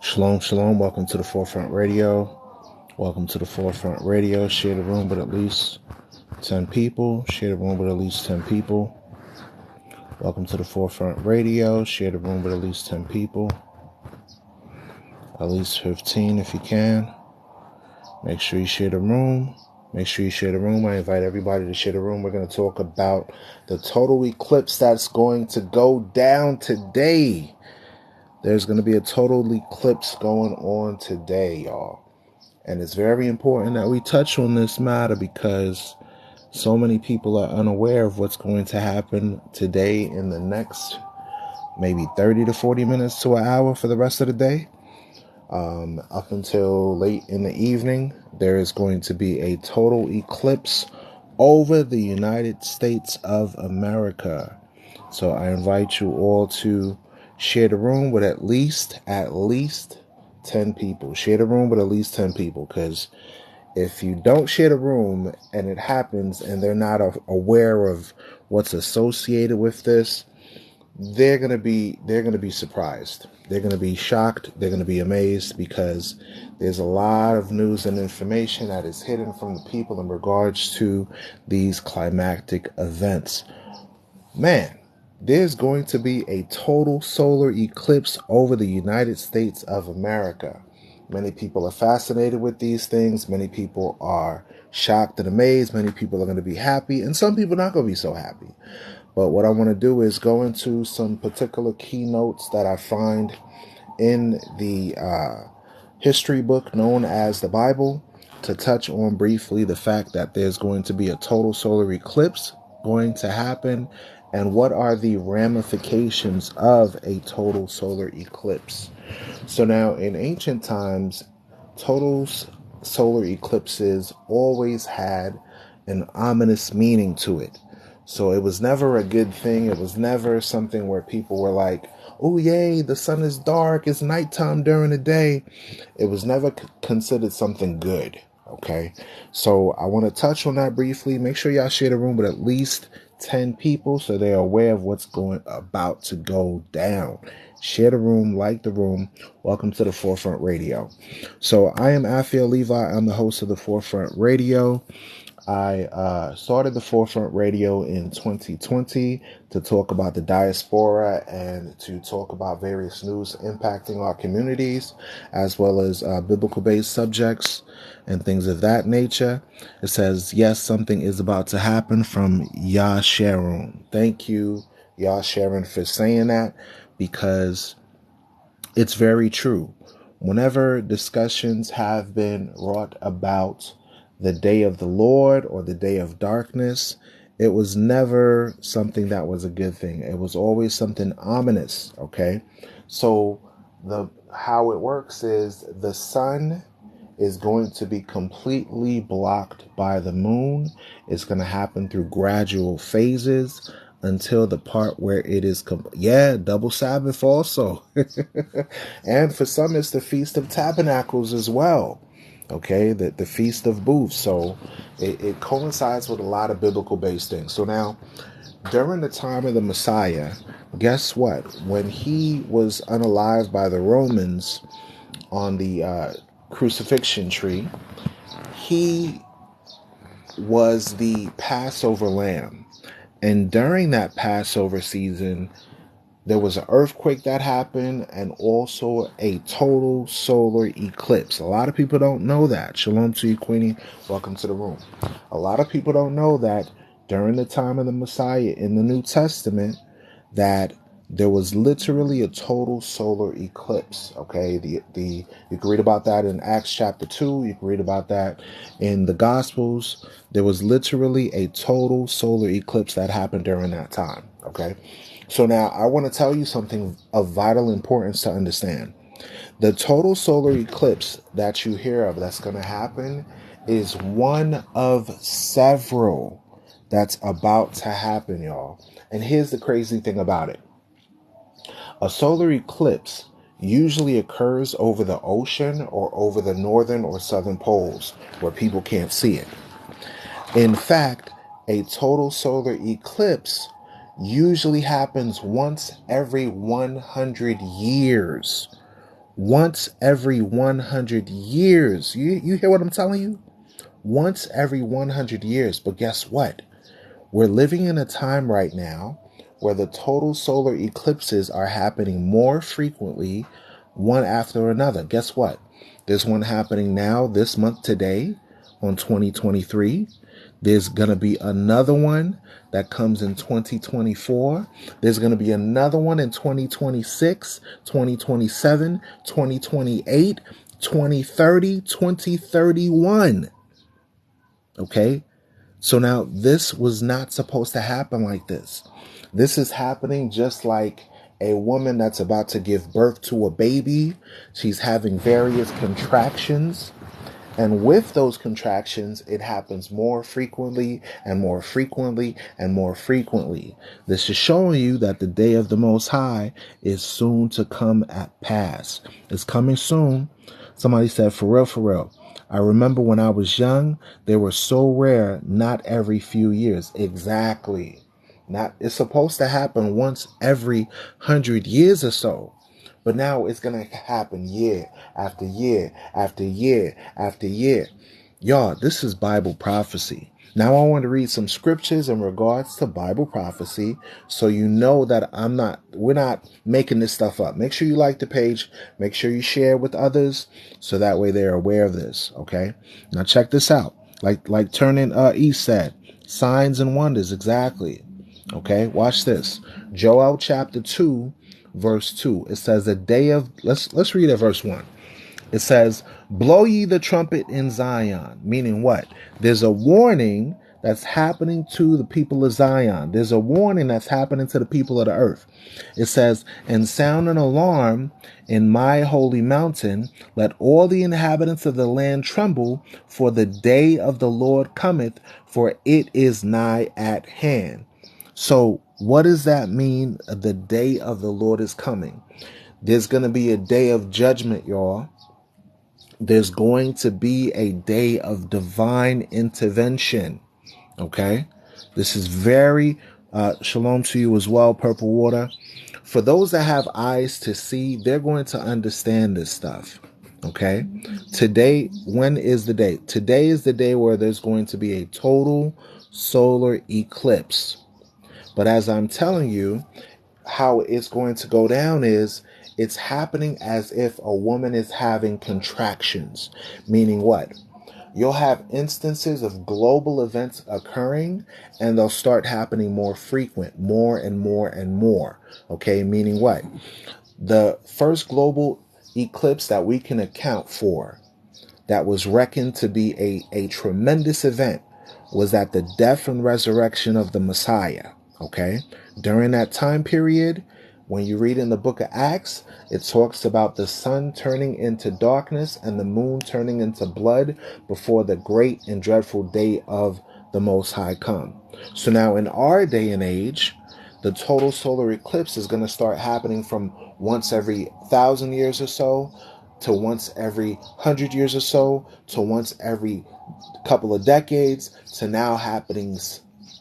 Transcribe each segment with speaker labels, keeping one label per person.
Speaker 1: Shalom, shalom. Welcome to the Forefront Radio. Welcome to the Forefront Radio. Share the room with at least 10 people. Share the room with at least 10 people. Welcome to the Forefront Radio. Share the room with at least 10 people. At least 15 if you can. Make sure you share the room. Make sure you share the room. I invite everybody to share the room. We're going to talk about the total eclipse that's going to go down today. There's going to be a total eclipse going on today, y'all. And it's very important that we touch on this matter because so many people are unaware of what's going to happen today in the next maybe 30 to 40 minutes to an hour for the rest of the day. Up until late in the evening, there is going to be a total eclipse over the United States of America. So I invite you all to share the room with at least 10 people. Share the room with at least 10 people, because if you don't share the room and it happens and they're not aware of what's associated with this, they're going to be surprised. They're going to be shocked. They're going to be amazed, because there's a lot of news and information that is hidden from the people in regards to these climactic events. Man, there's going to be a total solar eclipse over the United States of America. Many people are fascinated with these things. Many people are shocked and amazed. Many people are going to be happy, and some people are not going to be so happy. But what I want to do is go into some particular keynotes that I find in the history book known as the Bible, to touch on briefly the fact that there's going to be a total solar eclipse going to happen, and what are the ramifications of a total solar eclipse. So now, in ancient times, total solar eclipses always had an ominous meaning to it. So it was never a good thing. It was never something where people were like, oh, yay, the sun is dark, it's nighttime during the day. It was never considered something good. Okay, so I want to touch on that briefly. Make sure y'all share the room with at least 10 people so they're aware of what's about to go down. Share the room, like the room. Welcome to the Forefront Radio. So I am Afiel Levi. I'm the host of the Forefront Radio. I started the Forefront Radio in 2020 to talk about the diaspora and to talk about various news impacting our communities, as well as biblical-based subjects and things of that nature. It says, yes, something is about to happen, from Yah Sharon. Thank you, Yah Sharon, for saying that, because it's very true. Whenever discussions have been wrought about the day of the Lord or the day of darkness, it was never something that was a good thing. It was always something ominous. Okay, so how it works is the sun is going to be completely blocked by the moon. It's going to happen through gradual phases until the part where it is double Sabbath also. And for some, it's the Feast of Tabernacles as well. Okay, the Feast of Booths. So it coincides with a lot of biblical-based things. So now, during the time of the Messiah, guess what? When he was unalived by the Romans on the crucifixion tree, he was the Passover lamb. And during that Passover season, there was an earthquake that happened, and also a total solar eclipse. A lot of people don't know that. Shalom to you, Queenie. Welcome to the room. A lot of people don't know that during the time of the Messiah in the New Testament, that there was literally a total solar eclipse. Okay, you can read about that in Acts chapter 2. You can read about that in the Gospels. There was literally a total solar eclipse that happened during that time. Okay. So now I want to tell you something of vital importance to understand. The total solar eclipse that you hear of that's going to happen is one of several that's about to happen, y'all. And here's the crazy thing about it. A solar eclipse usually occurs over the ocean or over the northern or southern poles where people can't see it. In fact, a total solar eclipse usually happens once every 100 years. Once every 100 years. You hear what I'm telling you? Once every 100 years. But guess what? We're living in a time right now where the total solar eclipses are happening more frequently, one after another. Guess what? There's one happening now this month today on 2023. There's going to be another one that comes in 2024. There's going to be another one in 2026, 2027, 2028, 2030, 2031. Okay? So now this was not supposed to happen like this. This is happening just like a woman that's about to give birth to a baby. She's having various contractions. And with those contractions, it happens more frequently and more frequently and more frequently. This is showing you that the day of the Most High is soon to come at pass. It's coming soon. Somebody said, for real, for real. I remember when I was young, they were so rare, not every few years. Exactly. It's supposed to happen once every 100 years or so. But now it's going to happen year after year after year after year. Y'all, this is Bible prophecy. Now I want to read some scriptures in regards to Bible prophecy so you know that we're not making this stuff up. Make sure you like the page. Make sure you share with others so that way they're aware of this, okay? Now check this out. Like Turning East said, signs and wonders, exactly. Okay, watch this. Joel chapter 2. Verse 2, it says the day of, let's read at verse 1. It says, blow ye the trumpet in Zion, meaning what? There's a warning that's happening to the people of Zion. There's a warning that's happening to the people of the earth. It says, and sound an alarm in my holy mountain. Let all the inhabitants of the land tremble, for the day of the Lord cometh, for it is nigh at hand. So what does that mean? The day of the Lord is coming. There's going to be a day of judgment, y'all. There's going to be a day of divine intervention. Okay? This is very shalom to you as well, Purple Water. For those that have eyes to see, they're going to understand this stuff. Okay? Today, when is the day? Today is the day where there's going to be a total solar eclipse. But as I'm telling you, how it's going to go down is it's happening as if a woman is having contractions. Meaning what? You'll have instances of global events occurring and they'll start happening more frequent, more and more and more. Okay, meaning what? The first global eclipse that we can account for that was reckoned to be a tremendous event was at the death and resurrection of the Messiah. Okay, during that time period, when you read in the book of Acts, it talks about the sun turning into darkness and the moon turning into blood before the great and dreadful day of the Most High come. So now in our day and age, the total solar eclipse is going to start happening from once every 1,000 years or so to once every 100 years or so to once every couple of decades to now happening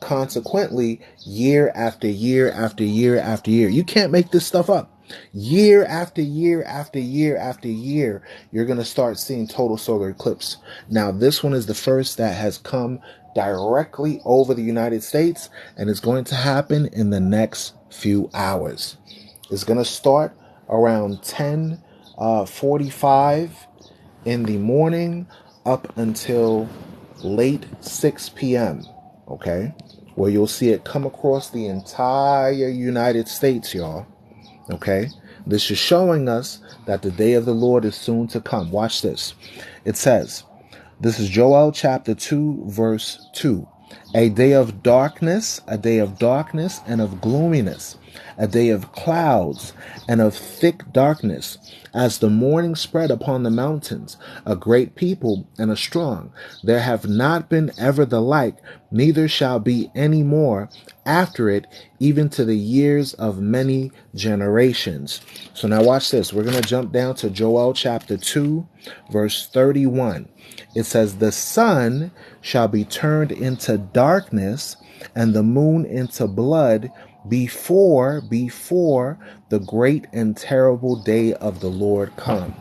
Speaker 1: consequently year after year after year after year. You can't make this stuff up. Year after year after year after year, you're going to start seeing total solar eclipse. Now, this one is the first that has come directly over the United States, and it's going to happen in the next few hours. It's going to start around 10:45 in the morning up until late 6 p.m. Okay, where you'll see it come across the entire United States, y'all. Okay, this is showing us that the day of the Lord is soon to come. Watch this. It says, this is Joel chapter 2, verse 2. A day of darkness and of gloominess, a day of clouds and of thick darkness, as the morning spread upon the mountains, a great people and a strong. There have not been ever the like, neither shall be any more after it, even to the years of many generations. So now watch this. We're going to jump down to Joel chapter 2, verse 31. It says, the sun shall be turned into darkness and the moon into blood before the great and terrible day of the Lord come.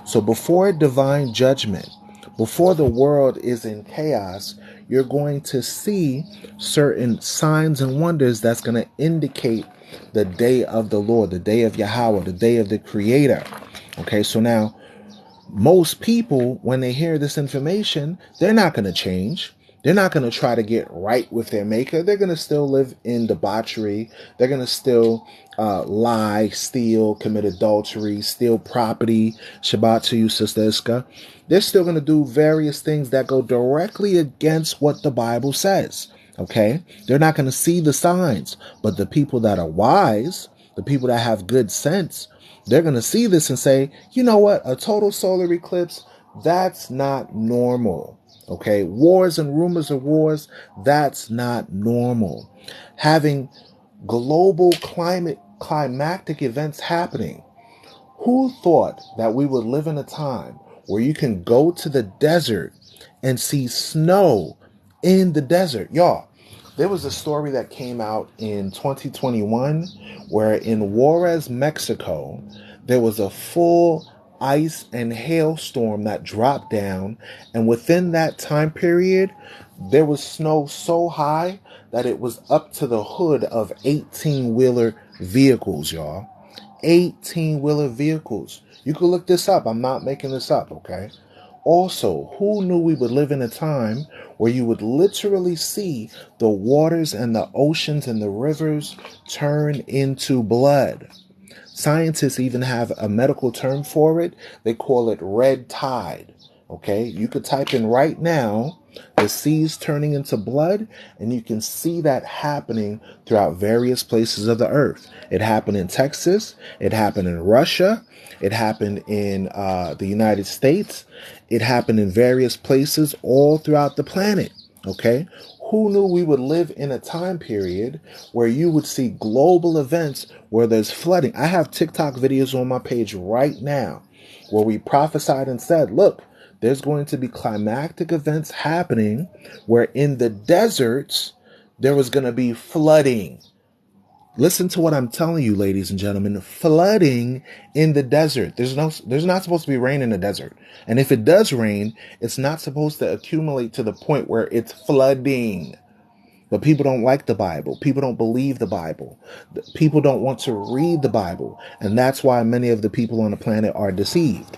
Speaker 1: So before divine judgment, before the world is in chaos, you're going to see certain signs and wonders that's going to indicate the day of the Lord, the day of Yahweh, the day of the Creator. Okay, so now most people, when they hear this information, they're not going to change. They're not going to try to get right with their maker. They're going to still live in debauchery. They're going to still lie, steal, commit adultery, steal property. Shabbat to you, Sister Iska. They're still going to do various things that go directly against what the Bible says. Okay? They're not going to see the signs. But the people that are wise, the people that have good sense, they're going to see this and say, you know what? A total solar eclipse, that's not normal. Okay? Wars and rumors of wars, that's not normal. Having global climactic events happening. Who thought that we would live in a time where you can go to the desert and see snow in the desert? Y'all, there was a story that came out in 2021 where in Juarez, Mexico, there was a full ice and hailstorm that dropped down. And within that time period, there was snow so high that it was up to the hood of 18-wheeler vehicles, y'all. 18-wheeler vehicles. You can look this up. I'm not making this up, okay? Also, who knew we would live in a time where you would literally see the waters and the oceans and the rivers turn into blood? Scientists even have a medical term for it. They call it red tide. Okay, you could type in right now, the seas turning into blood, and you can see that happening throughout various places of the earth. It happened in Texas. It happened in Russia. It happened in the United States. It happened in various places all throughout the planet. Okay, who knew we would live in a time period where you would see global events where there's flooding? I have TikTok videos on my page right now where we prophesied and said, look, there's going to be climactic events happening where in the deserts, there was going to be flooding. Listen to what I'm telling you, ladies and gentlemen. Flooding in the desert. There's not supposed to be rain in the desert. And if it does rain, it's not supposed to accumulate to the point where it's flooding. But people don't like the Bible. People don't believe the Bible. People don't want to read the Bible. And that's why many of the people on the planet are deceived.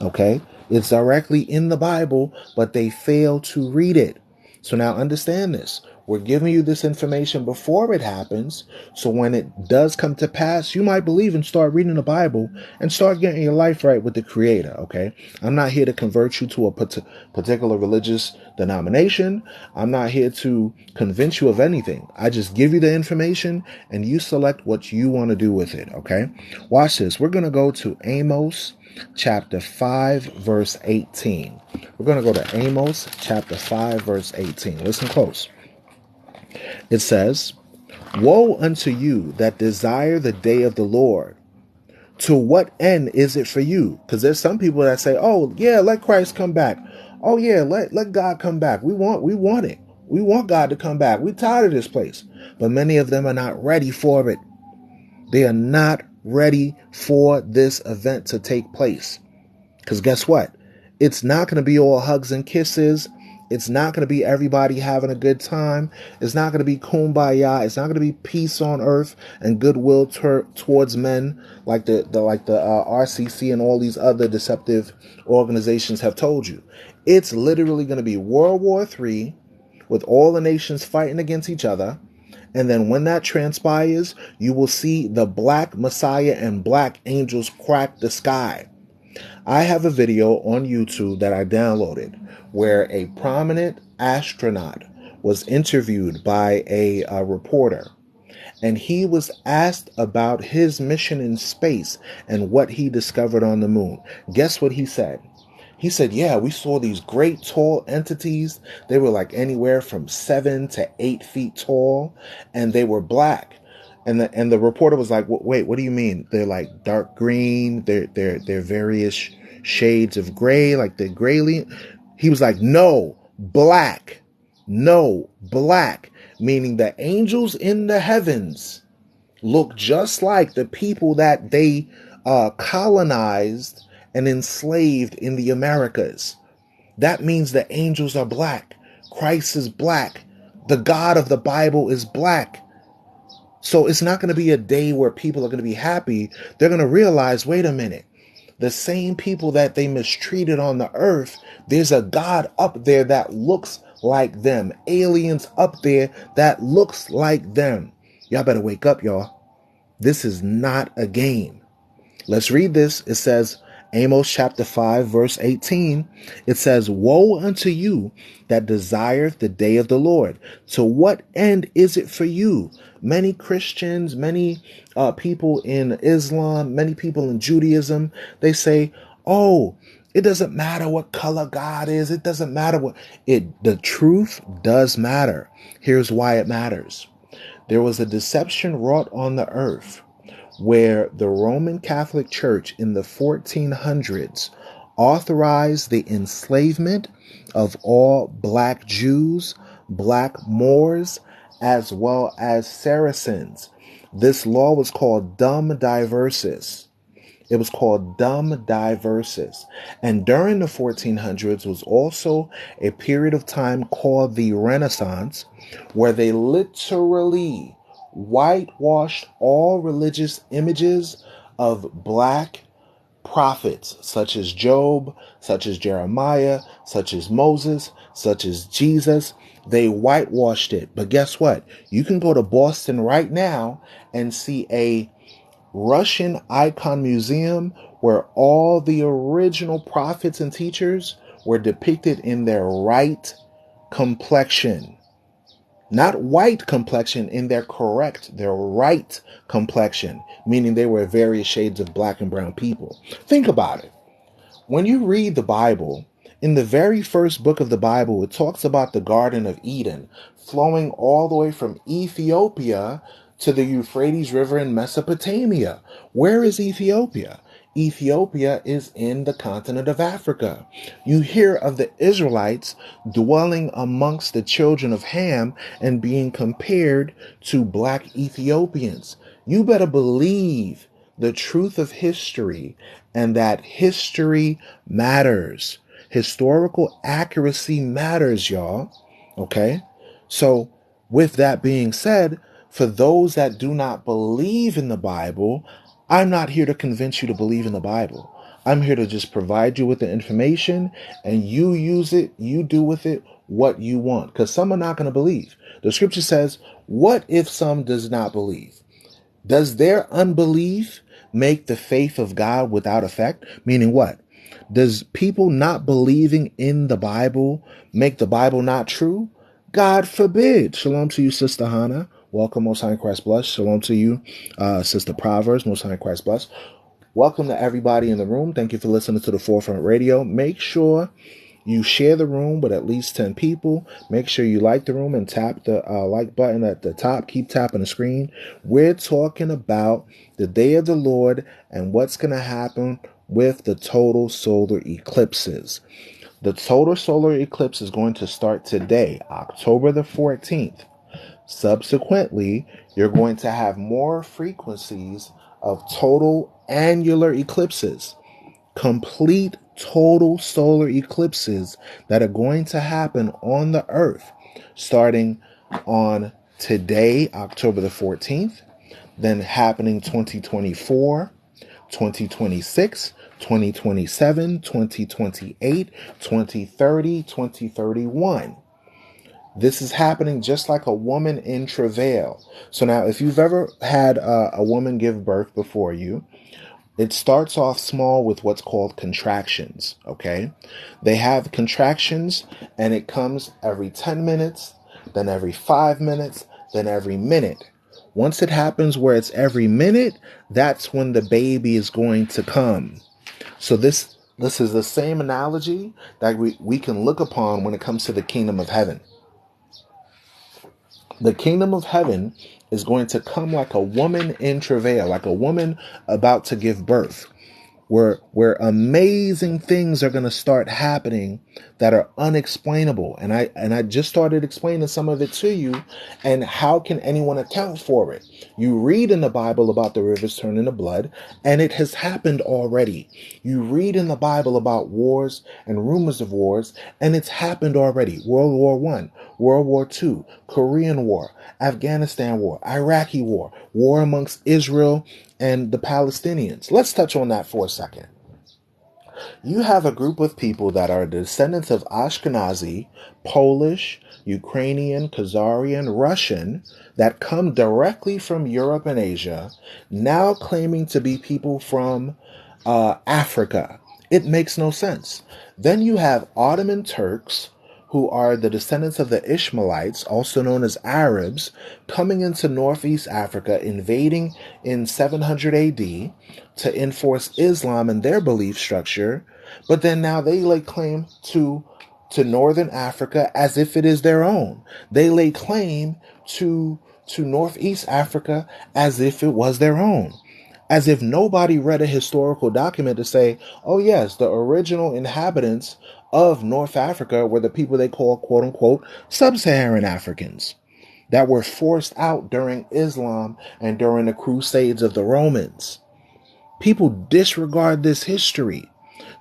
Speaker 1: Okay? It's directly in the Bible, but they fail to read it. So now understand this. We're giving you this information before it happens. So when it does come to pass, you might believe and start reading the Bible and start getting your life right with the Creator. Okay. I'm not here to convert you to a particular religious denomination. I'm not here to convince you of anything. I just give you the information and you select what you want to do with it. Okay. Watch this. We're going to go to Amos chapter 5, verse 18. We're going to go to Amos chapter 5, verse 18. Listen close. It says, woe unto you that desire the day of the Lord. To what end is it for you? Because there's some people that say, oh, yeah, let Christ come back. Oh, yeah, let God come back. We want it. We want God to come back. We're tired of this place. But many of them are not ready for it. They are not ready for this event to take place. Because guess what? It's not going to be all hugs and kisses. It's not going to be everybody having a good time. It's not going to be kumbaya. It's not going to be peace on earth and goodwill towards men like the RCC and all these other deceptive organizations have told you. It's literally going to be World War III with all the nations fighting against each other. And then when that transpires, you will see the black Messiah and black angels crack the sky. I have a video on YouTube that I downloaded where a prominent astronaut was interviewed by a reporter. And he was asked about his mission in space and what he discovered on the moon. Guess what he said? He said, yeah, we saw these great tall entities. They were like anywhere from 7 to 8 feet tall, and they were black. And the reporter was like, wait, what do you mean? They're like dark green. They're various shades of gray, like the gray. He was like, no, black. No, black. Meaning the angels in the heavens look just like the people that they colonized and enslaved in the Americas. That means the angels are black. Christ is black. The God of the Bible is black. So it's not going to be a day where people are going to be happy. They're going to realize, wait a minute, the same people that they mistreated on the earth, there's a God up there that looks like them. Aliens up there that looks like them. Y'all better wake up, y'all. This is not a game. Let's read this. It says, Amos chapter 5, verse 18. It says, woe unto you that desireth the day of the Lord. To what end is it for you? Many Christians, many people in Islam, many people in Judaism, they say, oh, it doesn't matter what color God is. It doesn't matter what the truth does matter. Here's why it matters. There was a deception wrought on the earth where the Roman Catholic Church in the 1400s authorized the enslavement of all black Jews, black Moors, as well as Saracens. This law was called Dum Diversis. It was called Dum Diversis. And during the 1400s was also a period of time called the Renaissance, where they literally whitewashed all religious images of black prophets, such as Job, such as Jeremiah, such as Moses, such as Jesus. They whitewashed it. But guess what? You can go to Boston right now and see a Russian icon museum where all the original prophets and teachers were depicted in their right complexion. Not white complexion, in their right complexion, meaning they were various shades of black and brown people. Think about it. When you read the Bible, in the very first book of the Bible, it talks about the Garden of Eden flowing all the way from Ethiopia to the Euphrates River in Mesopotamia. Where is Ethiopia? Ethiopia is in the continent of Africa. You hear of the Israelites dwelling amongst the children of Ham and being compared to black Ethiopians. You better believe the truth of history and that history matters. Historical accuracy matters, y'all. Okay? So, with that being said, for those that do not believe in the Bible, I'm not here to convince you to believe in the Bible. I'm here to just provide you with the information and you use it, you do with it what you want. Because some are not going to believe. The scripture says, what if some does not believe? Does their unbelief make the faith of God without effect? Meaning what? Does people not believing in the Bible make the Bible not true? God forbid. Shalom to you, Sister Hannah. Welcome, Most High in Christ bless. Shalom to you, Sister Proverbs, Most High in Christ bless. Welcome to everybody in the room. Thank you for listening to the Forefront Radio. Make sure you share the room with at least 10 people. Make sure you like the room and tap the like button at the top. Keep tapping the screen. We're talking about the day of the Lord and what's going to happen with the total solar eclipses. The total solar eclipse is going to start today, October the 14th. Subsequently, you're going to have more frequencies of total annular eclipses, complete total solar eclipses that are going to happen on the earth starting on today, October the 14th, then happening 2024, 2026, 2027, 2028, 2030, 2031. This is happening just like a woman in travail. So now, if you've ever had a woman give birth before you, it starts off small with what's called contractions, okay? They have contractions, and it comes every 10 minutes, then every 5 minutes, then every minute. Once it happens where it's every minute, that's when the baby is going to come. So this is the same analogy that we can look upon when it comes to the kingdom of heaven. The kingdom of heaven is going to come like a woman in travail, like a woman about to give birth. where amazing things are going to start happening that are unexplainable. And I just started explaining some of it to you. And how can anyone account for it? You read in the Bible about the rivers turning to blood, and it has happened already. You read in the Bible about wars and rumors of wars, and it's happened already. World War I, World War II, Korean War, Afghanistan War, Iraqi War, war amongst Israel and the Palestinians. Let's touch on that for a second. You have a group of people that are descendants of Ashkenazi, Polish, Ukrainian, Khazarian, Russian, that come directly from Europe and Asia, now claiming to be people from Africa. It makes no sense. Then you have Ottoman Turks, who are the descendants of the Ishmaelites, also known as Arabs, coming into Northeast Africa, invading in 700 AD to enforce Islam and their belief structure. But then now they lay claim to Northern Africa as if it is their own. They lay claim to Northeast Africa as if it was their own. As if nobody read a historical document to say, oh yes, the original inhabitants of North Africa were the people they call, quote unquote, sub-Saharan Africans that were forced out during Islam and during the Crusades of the Romans. People disregard this history.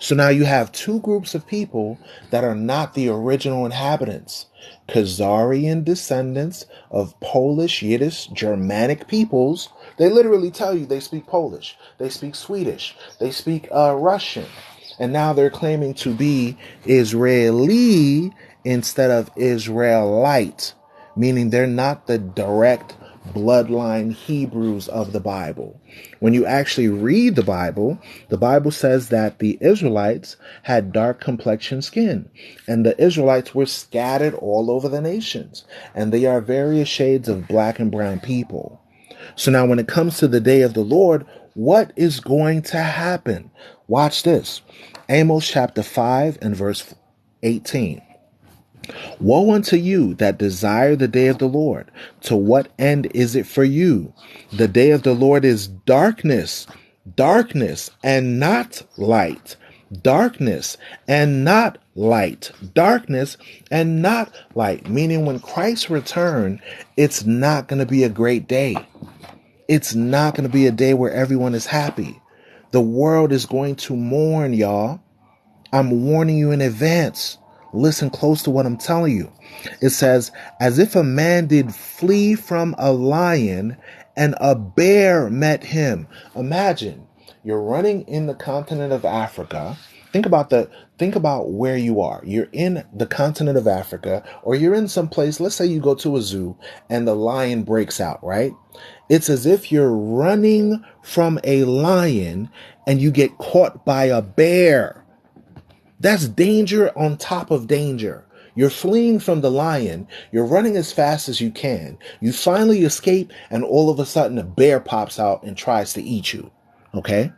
Speaker 1: So now you have two groups of people that are not the original inhabitants. Khazarian descendants of Polish, Yiddish, Germanic peoples. They literally tell you they speak Polish, they speak Swedish, they speak Russian. And now they're claiming to be Israeli instead of Israelite, meaning they're not the direct bloodline Hebrews of the Bible. When you actually read the Bible says that the Israelites had dark complexion skin, and the Israelites were scattered all over the nations, and they are various shades of black and brown people. So now when it comes to the day of the Lord, what is going to happen? Watch this. Amos chapter 5 and verse 18. Woe unto you that desire the day of the Lord. To what end is it for you? The day of the Lord is darkness, darkness and not light. Darkness and not light. Darkness and not light. Meaning when Christ returns, it's not going to be a great day. It's not going to be a day where everyone is happy. The world is going to mourn, y'all. I'm warning you in advance. Listen close to what I'm telling you. It says, as if a man did flee from a lion and a bear met him. Imagine you're running in the continent of Africa. Think about where you are. You're in the continent of Africa, or you're in some place. Let's say you go to a zoo and the lion breaks out, right? It's as if you're running from a lion and you get caught by a bear. That's danger on top of danger. You're fleeing from the lion. You're running as fast as you can. You finally escape, and all of a sudden a bear pops out and tries to eat you. Okay?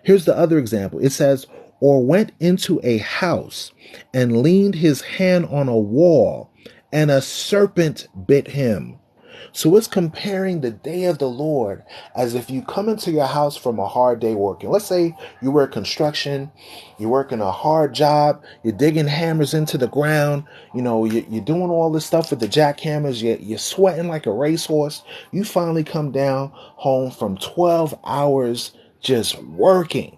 Speaker 1: Here's the other example. It says, or went into a house and leaned his hand on a wall, and a serpent bit him. So it's comparing the day of the Lord as if you come into your house from a hard day working. Let's say you work construction, you're working a hard job, you're digging hammers into the ground, you're doing all this stuff with the jackhammers, you're sweating like a racehorse. You finally come down home from 12 hours just working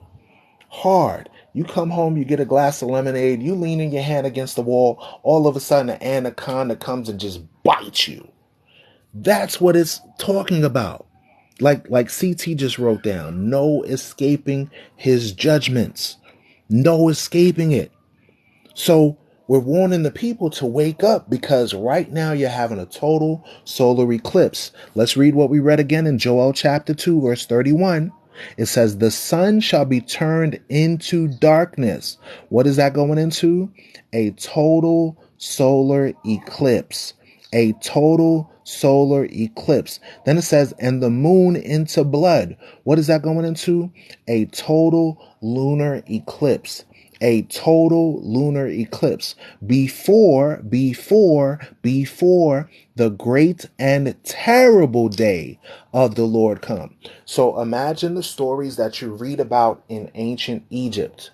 Speaker 1: hard. You come home, you get a glass of lemonade, you lean in your hand against the wall, all of a sudden an anaconda comes and just bites you. That's what it's talking about. Like CT just wrote down, no escaping his judgments. No escaping it. So we're warning the people to wake up, because right now you're having a total solar eclipse. Let's read what we read again in Joel chapter 2, verse 31. It says, the sun shall be turned into darkness. What is that going into? A total solar eclipse. A total solar eclipse. Then it says, and the moon into blood. What is that going into? A total lunar eclipse. a total lunar eclipse before the great and terrible day of the Lord come. So imagine the stories that you read about in ancient Egypt,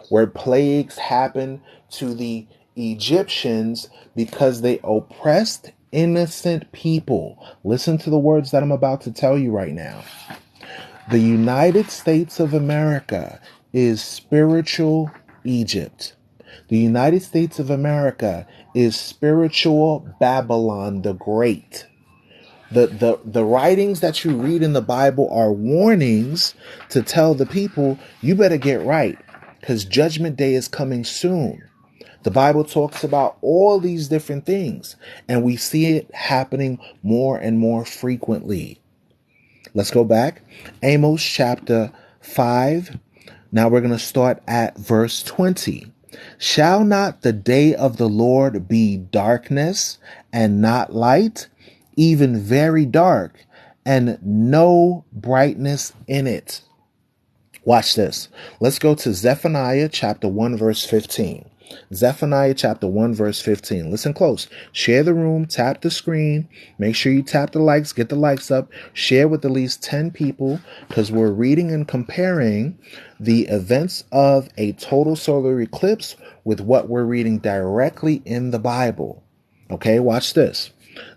Speaker 1: where plagues happened to the Egyptians because they oppressed innocent people. Listen to the words that I'm about to tell you right now. The United States of America is spiritual Egypt. The United States of America is spiritual Babylon the Great. The writings that you read in the Bible are warnings to tell the people, you better get right, because Judgment Day is coming soon. The Bible talks about all these different things, and we see it happening more and more frequently. Let's go back. Amos chapter 5. Now we're going to start at verse 20. Shall not the day of the Lord be darkness and not light, even very dark, and no brightness in it? Watch this. Let's go to Zephaniah chapter 1 verse 15. Zephaniah chapter 1 verse 15. Listen close. Share the room, tap the screen. Make sure you tap the likes, get the likes up. Share with at least 10 people, because we're reading and comparing the events of a total solar eclipse with what we're reading directly in the Bible. Okay, watch this.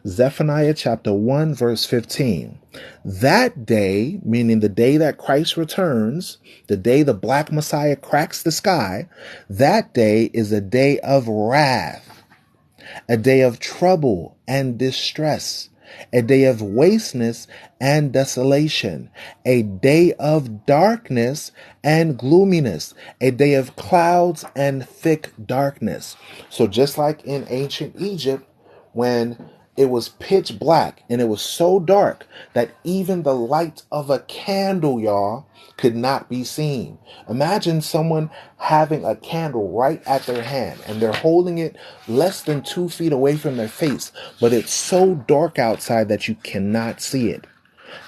Speaker 1: Zephaniah chapter 1 verse 15. That day, meaning the day that Christ returns, the day the Black Messiah cracks the sky, that day is a day of wrath, a day of trouble and distress, a day of wasteness and desolation, a day of darkness and gloominess, a day of clouds and thick darkness. So just like in ancient Egypt, when it was pitch black and it was so dark that even the light of a candle, y'all, could not be seen. Imagine someone having a candle right at their hand and they're holding it less than 2 feet away from their face, but it's so dark outside that you cannot see it.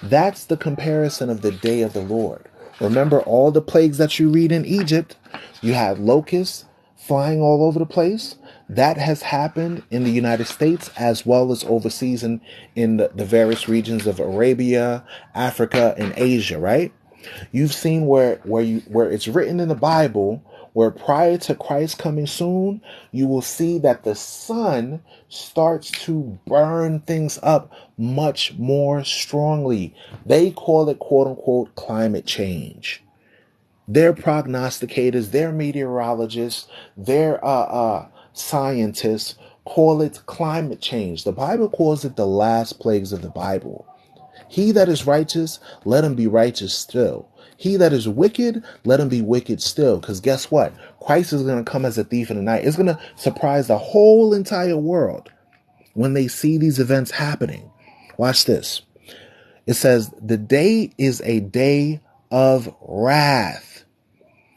Speaker 1: That's the comparison of the day of the Lord. Remember all the plagues that you read in Egypt? You had locusts flying all over the place. That has happened in the United States as well as overseas in the various regions of Arabia, Africa, and Asia, right? You've seen where it's written in the Bible, where prior to Christ coming soon, you will see that the sun starts to burn things up much more strongly. They call it, quote unquote, climate change. They're prognosticators, they're meteorologists, they're scientists call it climate change. The Bible calls it the last plagues of the Bible. He that is righteous, let him be righteous still. He that is wicked, let him be wicked still. Because guess what? Christ is going to come as a thief in the night. It's going to surprise the whole entire world when they see these events happening. Watch this. It says, the day is a day of wrath.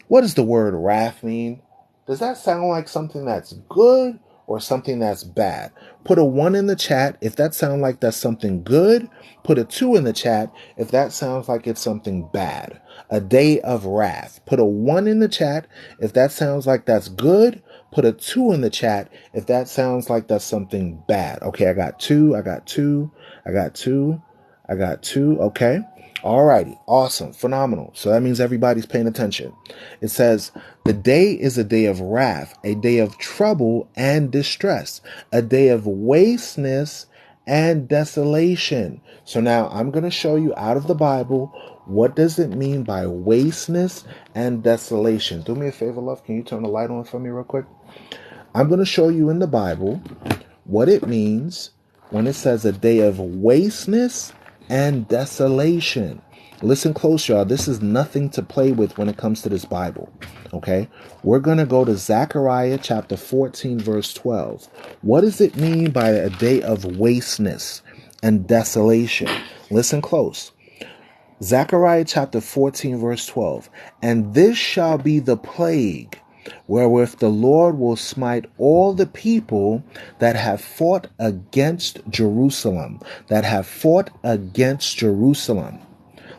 Speaker 1: What does the word wrath mean? Does that sound like something that's good or something that's bad? Put a 1 in the chat if that sounds like that's something good. Put a 2 in the chat if that sounds like it's something bad. A day of wrath. Put a 1 in the chat if that sounds like that's good. Put a 2 in the chat if that sounds like that's something bad. Okay, I got 2. Okay. Alrighty, awesome, phenomenal. So that means everybody's paying attention. It says, the day is a day of wrath, a day of trouble and distress, a day of wasteness and desolation. So now I'm going to show you out of the Bible, what does it mean by wasteness and desolation? Do me a favor, love. Can you turn the light on for me real quick? I'm going to show you in the Bible what it means when it says a day of wasteness and desolation. Listen close, y'all. This is nothing to play with when it comes to this Bible. Okay? We're going to go to Zechariah chapter 14, verse 12. What does it mean by a day of wasteness and desolation? Listen close. Zechariah chapter 14, verse 12. And this shall be the plague wherewith the Lord will smite all the people that have fought against Jerusalem,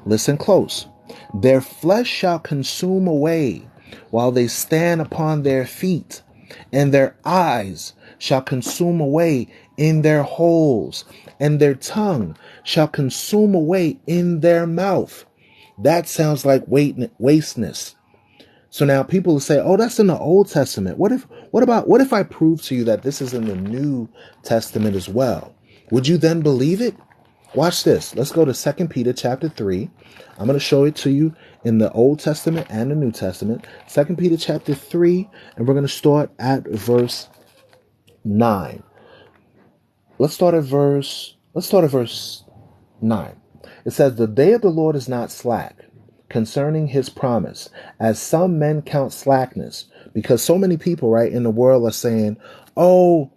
Speaker 1: Listen close. Their flesh shall consume away, while they stand upon their feet, and their eyes shall consume away in their holes, and their tongue shall consume away in their mouth. That sounds like wasteness. So now people will say, oh, that's in the Old Testament. What if I prove to you that this is in the New Testament as well? Would you then believe it? Watch this. Let's go to 2 Peter chapter 3. I'm going to show it to you in the Old Testament and the New Testament. 2 Peter chapter 3, and we're going to start at verse 9. Let's start at verse 9. It says, the day of the Lord is not slack concerning his promise, as some men count slackness, because so many people, right, in the world are saying, oh,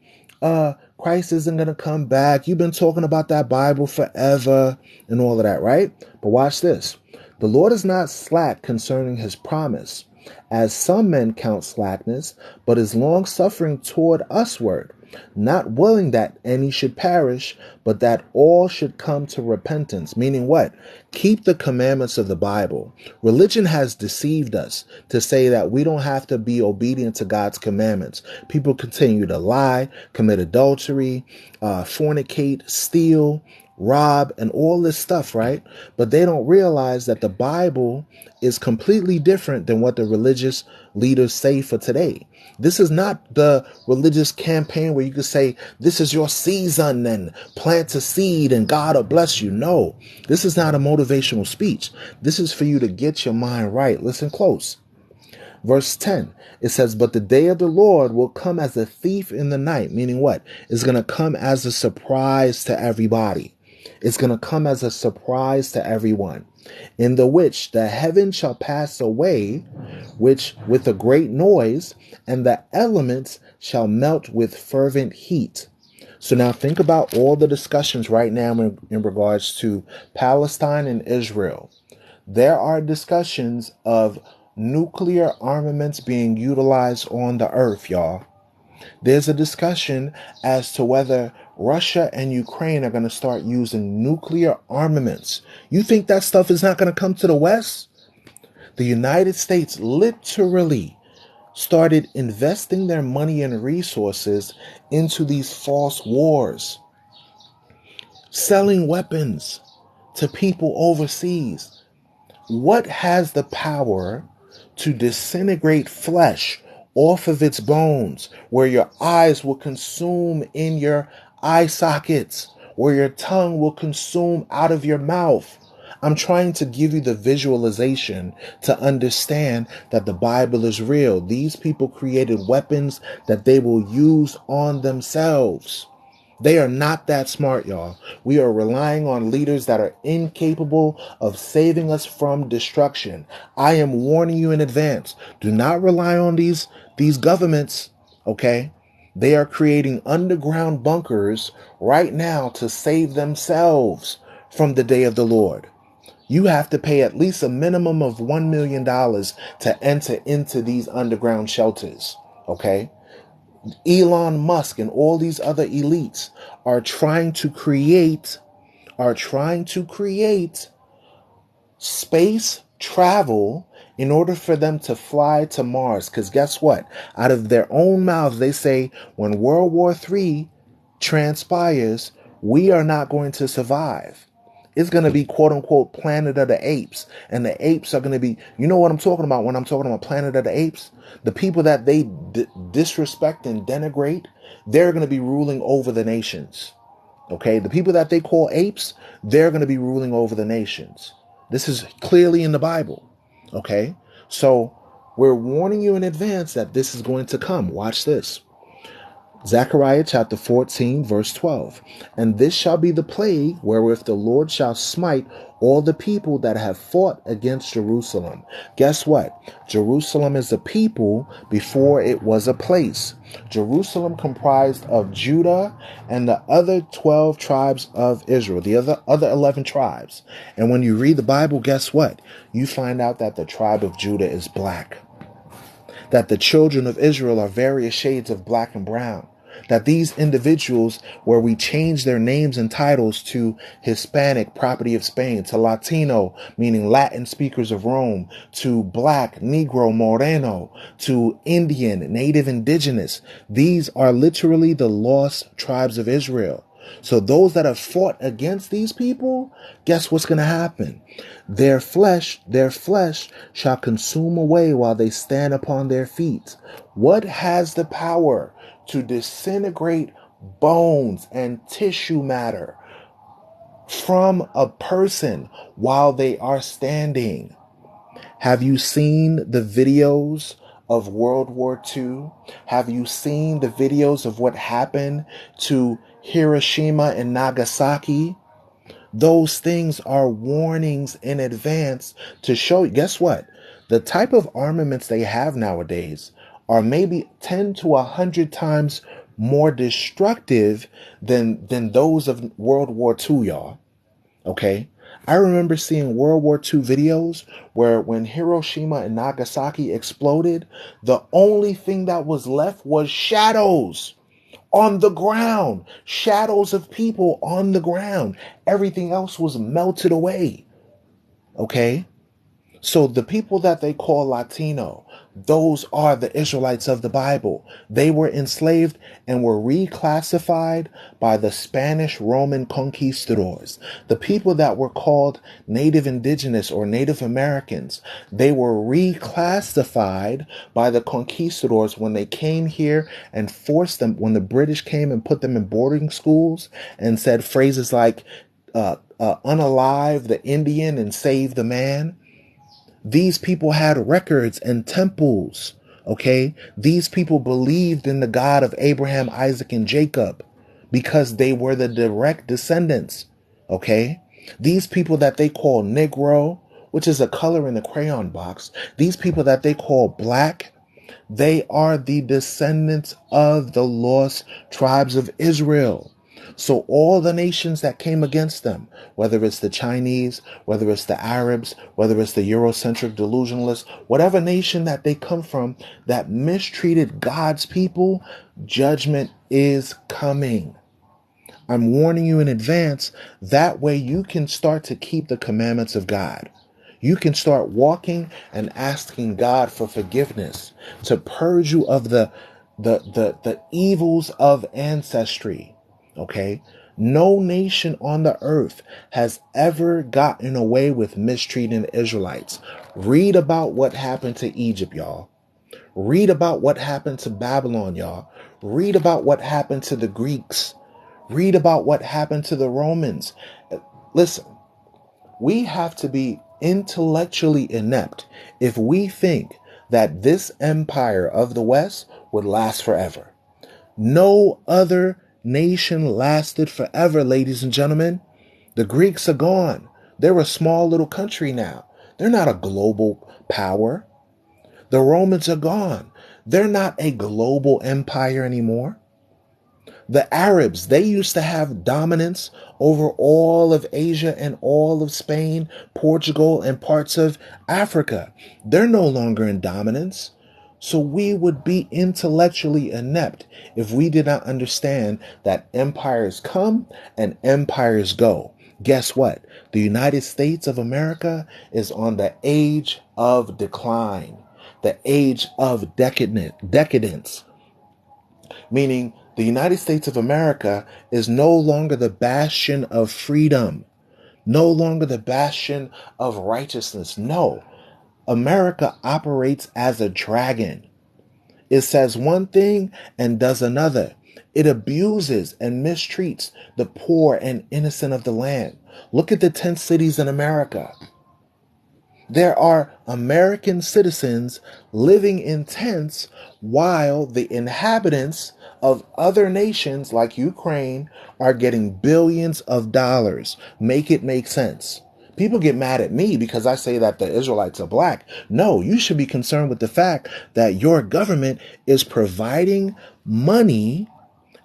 Speaker 1: Christ isn't going to come back. You've been talking about that Bible forever and all of that, right? But watch this. The Lord is not slack concerning his promise, as some men count slackness, but is long suffering toward usward, not willing that any should perish, but that all should come to repentance. Meaning what? Keep the commandments of the Bible. Religion has deceived us to say that we don't have to be obedient to God's commandments. People continue to lie, commit adultery, fornicate, steal, rob, and all this stuff, right? But they don't realize that the Bible is completely different than what the religious leaders say for today. This is not the religious campaign where you could say, this is your season and plant a seed and God will bless you. No, this is not a motivational speech. This is for you to get your mind right. Listen close. Verse 10, it says, but the day of the Lord will come as a thief in the night. Meaning what? It's going to come as a surprise to everybody. It's going to come as a surprise to everyone, in the which the heaven shall pass away, which with a great noise, and the elements shall melt with fervent heat. So now think about all the discussions right now in regards to Palestine and Israel. There are discussions of nuclear armaments being utilized on the earth, y'all. There's a discussion as to whether Russia and Ukraine are going to start using nuclear armaments. You think that stuff is not going to come to the West? The United States literally started investing their money and resources into these false wars, selling weapons to people overseas. What has the power to disintegrate flesh off of its bones, where your eyes will consume in your eye sockets, where your tongue will consume out of your mouth? I'm trying to give you the visualization to understand that the Bible is real. These people created weapons that they will use on themselves. They are not that smart, y'all. We are relying on leaders that are incapable of saving us from destruction. I am warning you in advance. Do not rely on these governments, okay? They are creating underground bunkers right now to save themselves from the day of the Lord. You have to pay at least a minimum of $1 million to enter into these underground shelters, okay? Elon Musk and all these other elites are trying to create space travel in order for them to fly to Mars. Because guess what? Out of their own mouths, they say when World War III transpires, we are not going to survive. It's going to be, quote unquote, Planet of the Apes. And the apes are going to be, you know what I'm talking about when I'm talking about Planet of the Apes? The people that they disrespect and denigrate, they're going to be ruling over the nations. Okay? The people that they call apes, they're going to be ruling over the nations. This is clearly in the Bible. Okay? So we're warning you in advance that this is going to come. Watch this. Zechariah chapter 14, verse 12. And this shall be the plague wherewith the Lord shall smite all the people that have fought against Jerusalem. Guess what? Jerusalem is a people before it was a place. Jerusalem comprised of Judah and the other 12 tribes of Israel, the other 11 tribes. And when you read the Bible, guess what? You find out that the tribe of Judah is black, that the children of Israel are various shades of black and brown. that these individuals, where we change their names and titles to Hispanic, property of Spain, to Latino, meaning Latin speakers of Rome, to Black, Negro, Moreno, to Indian, Native Indigenous, these are literally the lost tribes of Israel. So those that have fought against these people, guess what's going to happen? Their flesh shall consume away while they stand upon their feet. What has the power to disintegrate bones and tissue matter from a person while they are standing? Have you seen the videos of World War II? Have you seen the videos of what happened to Hiroshima and Nagasaki? Those things are warnings in advance to show you. Guess what? The type of armaments they have nowadays are maybe 10 to 100 times more destructive than those of World War II, y'all. Okay? I remember seeing World War II videos where when Hiroshima and Nagasaki exploded, the only thing that was left was shadows on the ground, shadows of people on the ground. Everything else was melted away. Okay? So the people that they call Latino, those are the Israelites of the Bible. They were enslaved and were reclassified by the Spanish Roman conquistadors. The people that were called Native Indigenous or Native Americans, they were reclassified by the conquistadors when they came here and forced them, when the British came and put them in boarding schools and said phrases like, unalive the Indian and save the man. These people had records and temples, okay? These people believed in the God of Abraham, Isaac, and Jacob because they were the direct descendants, okay? These people that they call Negro, which is a color in the crayon box, these people that they call Black, they are the descendants of the lost tribes of Israel. So all the nations that came against them, whether it's the Chinese, whether it's the Arabs, whether it's the Eurocentric delusionalists, whatever nation that they come from that mistreated God's people, judgment is coming. I'm warning you in advance. That way you can start to keep the commandments of God. You can start walking and asking God for forgiveness to purge you of the evils of ancestry. Okay? No nation on the earth has ever gotten away with mistreating the Israelites. Read about what happened to Egypt, y'all. Read about what happened to Babylon, y'all. Read about what happened to the Greeks. Read about what happened to the Romans. Listen, we have to be intellectually inept if we think that this empire of the West would last forever. No other nation lasted forever, ladies and gentlemen. The Greeks are gone. They're a small little country now. They're not a global power. The Romans are gone. They're not a global empire anymore. The Arabs, they used to have dominance over all of Asia and all of Spain, Portugal, and parts of Africa. They're no longer in dominance. So we would be intellectually inept if we did not understand that empires come and empires go. Guess what? The United States of America is on the age of decline, the age of decadence, meaning the United States of America is no longer the bastion of freedom, no longer the bastion of righteousness. No, America operates as a dragon. It says one thing and does another. It abuses and mistreats the poor and innocent of the land. Look at the 10 cities in America. There are American citizens living in tents while the inhabitants of other nations like Ukraine are getting billions of dollars. Make it make sense. People get mad at me because I say that the Israelites are black. No, you should be concerned with the fact that your government is providing money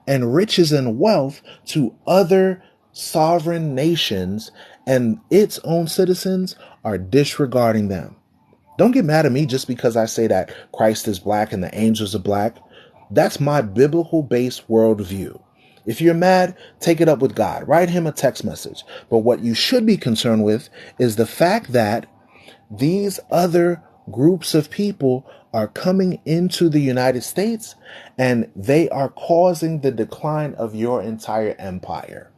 Speaker 1: and riches and wealth to other sovereign nations, and its own citizens are disregarding them. Don't get mad at me just because I say that Christ is black and the angels are black. That's my biblical based worldview. If you're mad, take it up with God. Write him a text message. But what you should be concerned with is the fact that these other groups of people are coming into the United States and they are causing the decline of your entire empire.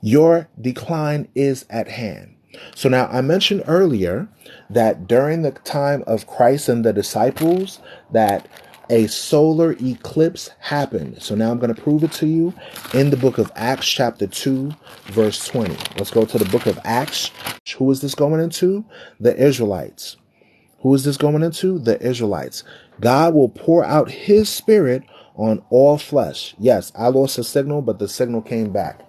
Speaker 1: Your decline is at hand. So now I mentioned earlier that during the time of Christ and the disciples that a solar eclipse happened. So now I'm going to prove it to you in the book of Acts chapter 2 verse 20. Let's go to the book of Acts. Who is this going into? The Israelites. Who is this going into? The Israelites. God will pour out his spirit on all flesh. Yes, I lost a signal, but the signal came back.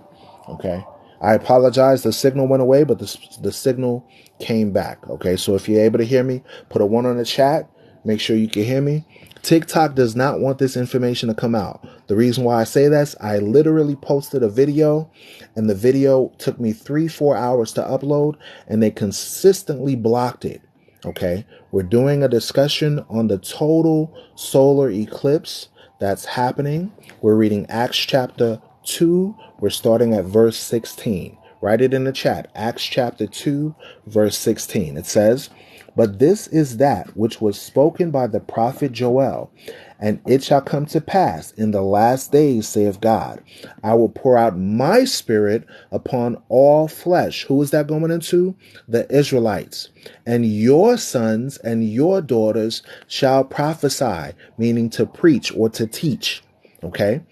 Speaker 1: Okay. I apologize. The signal went away, but the signal came back. Okay. So if you're able to hear me, put a 1 on the chat. Make sure you can hear me. TikTok does not want this information to come out. The reason why I say this, I literally posted a video and the video took me 3-4 hours to upload and they consistently blocked it. Okay. We're doing a discussion on the total solar eclipse that's happening. We're reading Acts chapter 2. We're starting at verse 16. Write it in the chat. Acts chapter 2, verse 16. It says, "But this is that which was spoken by the prophet Joel. And it shall come to pass in the last days, saith God, I will pour out my spirit upon all flesh." Who is that going into? The Israelites. "And your sons and your daughters shall prophesy," meaning to preach or to teach. Okay.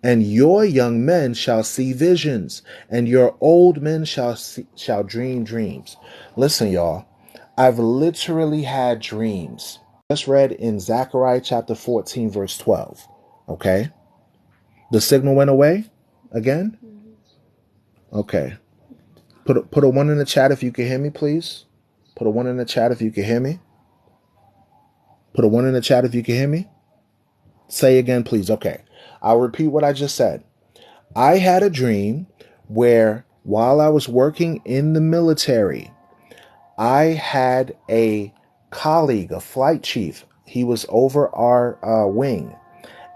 Speaker 1: "And your young men shall see visions, and your old men shall dream dreams." Listen, y'all, I've literally had dreams. Just read in Zechariah chapter 14, verse 12. Okay. The signal went away again. Okay. Put a 1 in the chat if you can hear me, please. Put a 1 in the chat if you can hear me. Put a 1 in the chat if you can hear me. Say again, please. Okay. I'll repeat what I just said. I had a dream where while I was working in the military, I had a colleague, a flight chief. He was over our wing.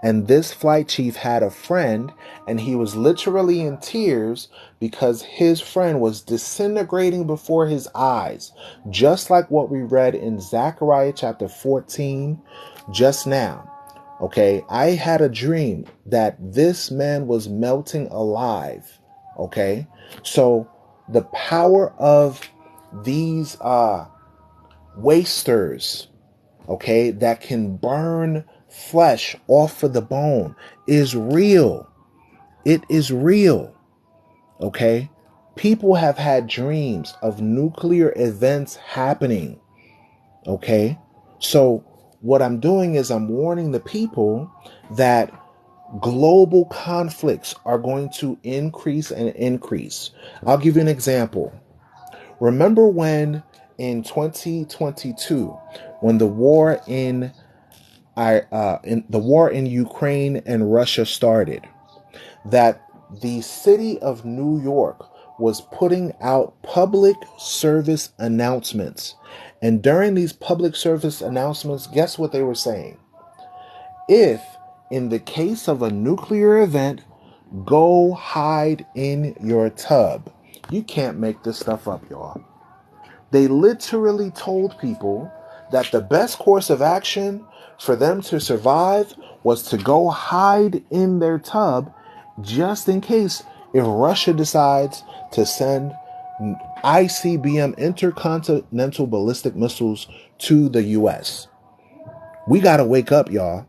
Speaker 1: And this flight chief had a friend, and he was literally in tears because his friend was disintegrating before his eyes, just like what we read in Zechariah chapter 14 just now. Okay, I had a dream that this man was melting alive. Okay, so the power of these wasters, okay, that can burn flesh off of the bone is real. It is real. Okay, people have had dreams of nuclear events happening. Okay, so what I'm doing is I'm warning the people that global conflicts are going to increase and increase. I'll give you an example. Remember when in 2022, when the war in Ukraine and Russia started, that the city of New York was putting out public service announcements. And during these public service announcements, guess what they were saying? If, in the case of a nuclear event, go hide in your tub. You can't make this stuff up, y'all. They literally told people that the best course of action for them to survive was to go hide in their tub just in case if Russia decides to send ICBM intercontinental ballistic missiles to the U.S. We got to wake up, y'all.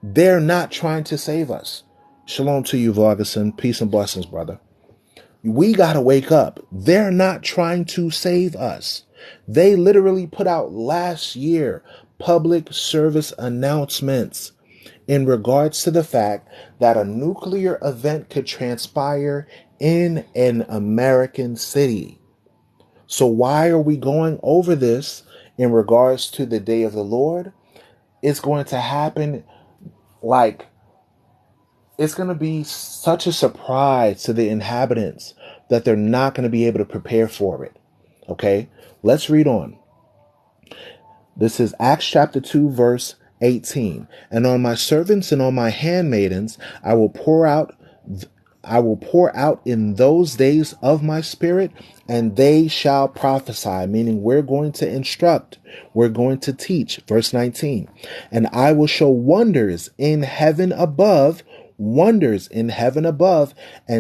Speaker 1: They're not trying to save us. Shalom to you, Vargason. Peace and blessings, brother. We got to wake up. They're not trying to save us. They literally put out last year public service announcements in regards to the fact that a nuclear event could transpire in an American city. So why are we going over this in regards to the day of the Lord? It's going to happen like it's going to be such a surprise to the inhabitants that they're not going to be able to prepare for it. Okay, let's read on. This is Acts chapter 2, verse 18. And on my servants and on my handmaidens I will pour out in those days of my spirit, and they shall prophesy, meaning we're going to instruct, we're going to teach. Verse 19. And I will show wonders in heaven above, and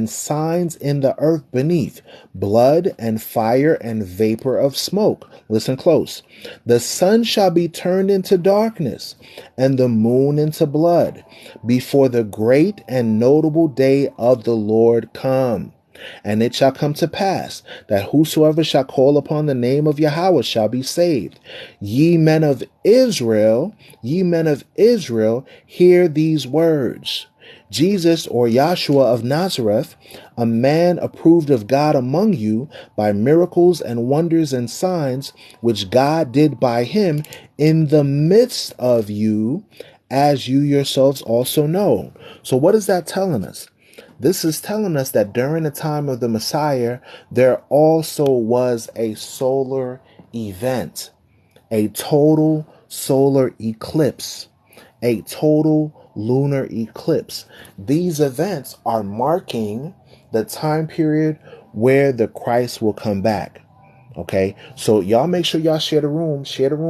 Speaker 1: signs in the earth beneath, blood and fire and vapor of smoke. Listen close. The sun shall be turned into darkness, and the moon into blood, before the great and notable day of the Lord come. And it shall come to pass that whosoever shall call upon the name of Yahweh shall be saved. Ye men of Israel, hear these words. Jesus, or Yahshua of Nazareth, a man approved of God among you by miracles and wonders and signs, which God did by him in the midst of you, as you yourselves also know. So what is that telling us? This is telling us that during the time of the Messiah, there also was a solar event, a total solar eclipse, a total lunar eclipse. These events are marking the time period where the Christ will come back. Okay, so y'all make sure y'all share the room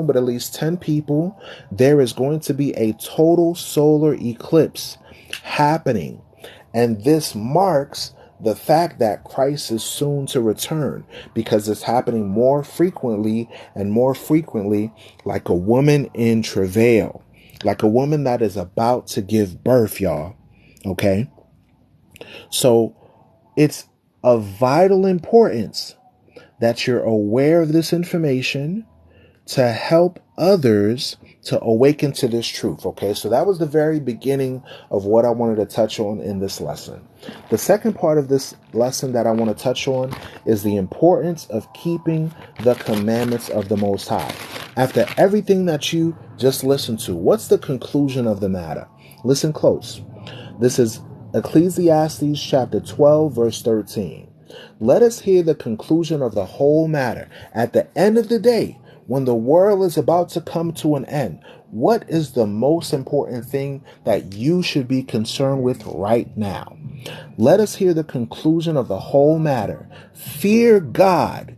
Speaker 1: with at least 10 people. There is going to be a total solar eclipse happening. And this marks the fact that Christ is soon to return, because it's happening more frequently and more frequently, like a woman in travail, like a woman that is about to give birth, y'all. Okay. So it's of vital importance that you're aware of this information to help others to awaken to this truth. Okay, so that was the very beginning of what I wanted to touch on in this lesson. The second part of this lesson that I want to touch on is the importance of keeping the commandments of the Most High. After everything that you just listened to, what's the conclusion of the matter? Listen close. This is Ecclesiastes chapter 12, verse 13. Let us hear the conclusion of the whole matter. At the end of the day, when the world is about to come to an end, what is the most important thing that you should be concerned with right now? Let us hear the conclusion of the whole matter. Fear God,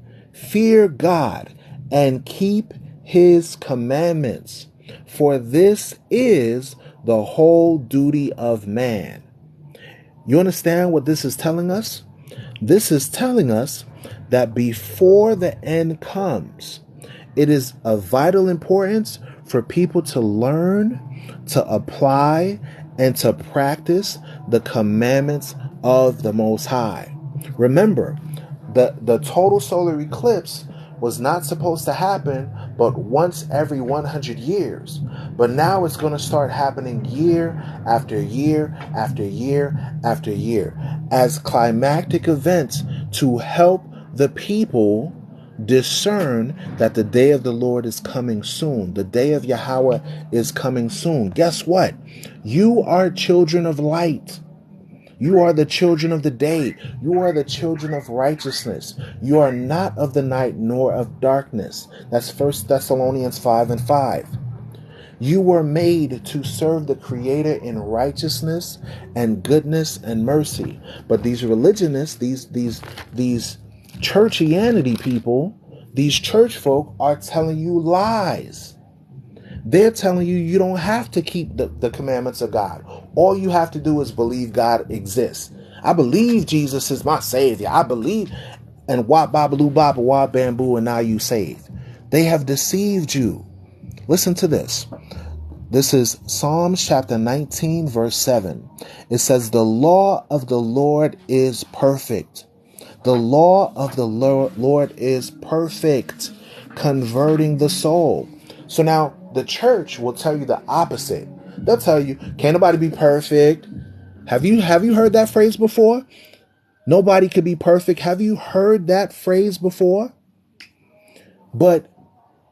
Speaker 1: and keep his commandments, for this is the whole duty of man. You understand what this is telling us? This is telling us that before the end comes, it is of vital importance for people to learn, to apply, and to practice the commandments of the Most High. Remember, the total solar eclipse was not supposed to happen but once every 100 years. But now it's going to start happening year after year after year after year as climactic events to help the people discern that the day of the Lord is coming soon. The day of Yahweh is coming soon. Guess what? You are children of light. You are the children of the day. You are the children of righteousness. You are not of the night nor of darkness. That's 1 Thessalonians 5:5. You were made to serve the Creator in righteousness and goodness and mercy. But these religionists, these churchianity people, these church folk are telling you lies. They're telling you you don't have to keep the commandments of God. All you have to do is believe God exists. I believe Jesus is my Savior. I believe, and wah babaloo baba wah bamboo, and now you saved. They have deceived you. Listen to this. This is Psalms chapter 19, verse 7. It says, the law of the Lord is perfect. The law of the Lord is perfect, converting the soul. So now the church will tell you the opposite. They'll tell you, can't nobody be perfect. Have you heard that phrase before? Nobody could be perfect. Have you heard that phrase before? But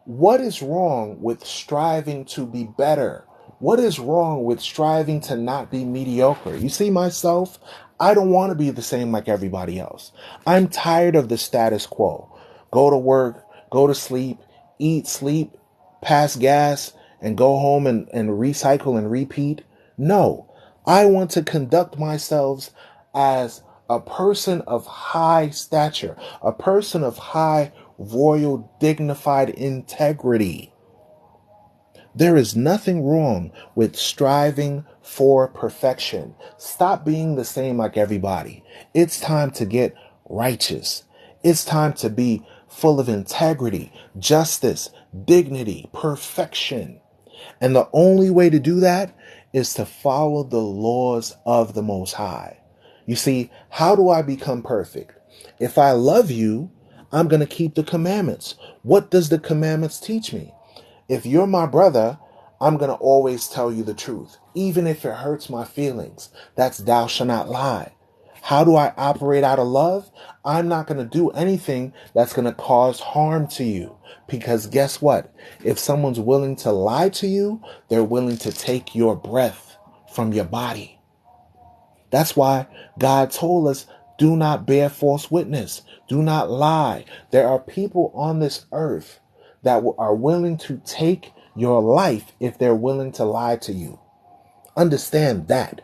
Speaker 1: what is wrong with striving to be better? What is wrong with striving to not be mediocre? You see, myself, I don't want to be the same like everybody else. I'm tired of the status quo. Go to work, go to sleep, eat, sleep, pass gas, and go home and recycle and repeat. No, I want to conduct myself as a person of high stature, a person of high royal dignified integrity. There is nothing wrong with striving for perfection. Stop being the same like everybody. It's time to get righteous. It's time to be full of integrity, justice, dignity, perfection. And the only way to do that is to follow the laws of the Most High. You see, how do I become perfect? If I love you, I'm going to keep the commandments. What does the commandments teach me? If you're my brother, I'm going to always tell you the truth, even if it hurts my feelings. That's thou shalt not lie. How do I operate out of love? I'm not going to do anything that's going to cause harm to you. Because guess what? If someone's willing to lie to you, they're willing to take your breath from your body. That's why God told us, do not bear false witness. Do not lie. There are people on this earth that are willing to take your life if they're willing to lie to you. Understand that.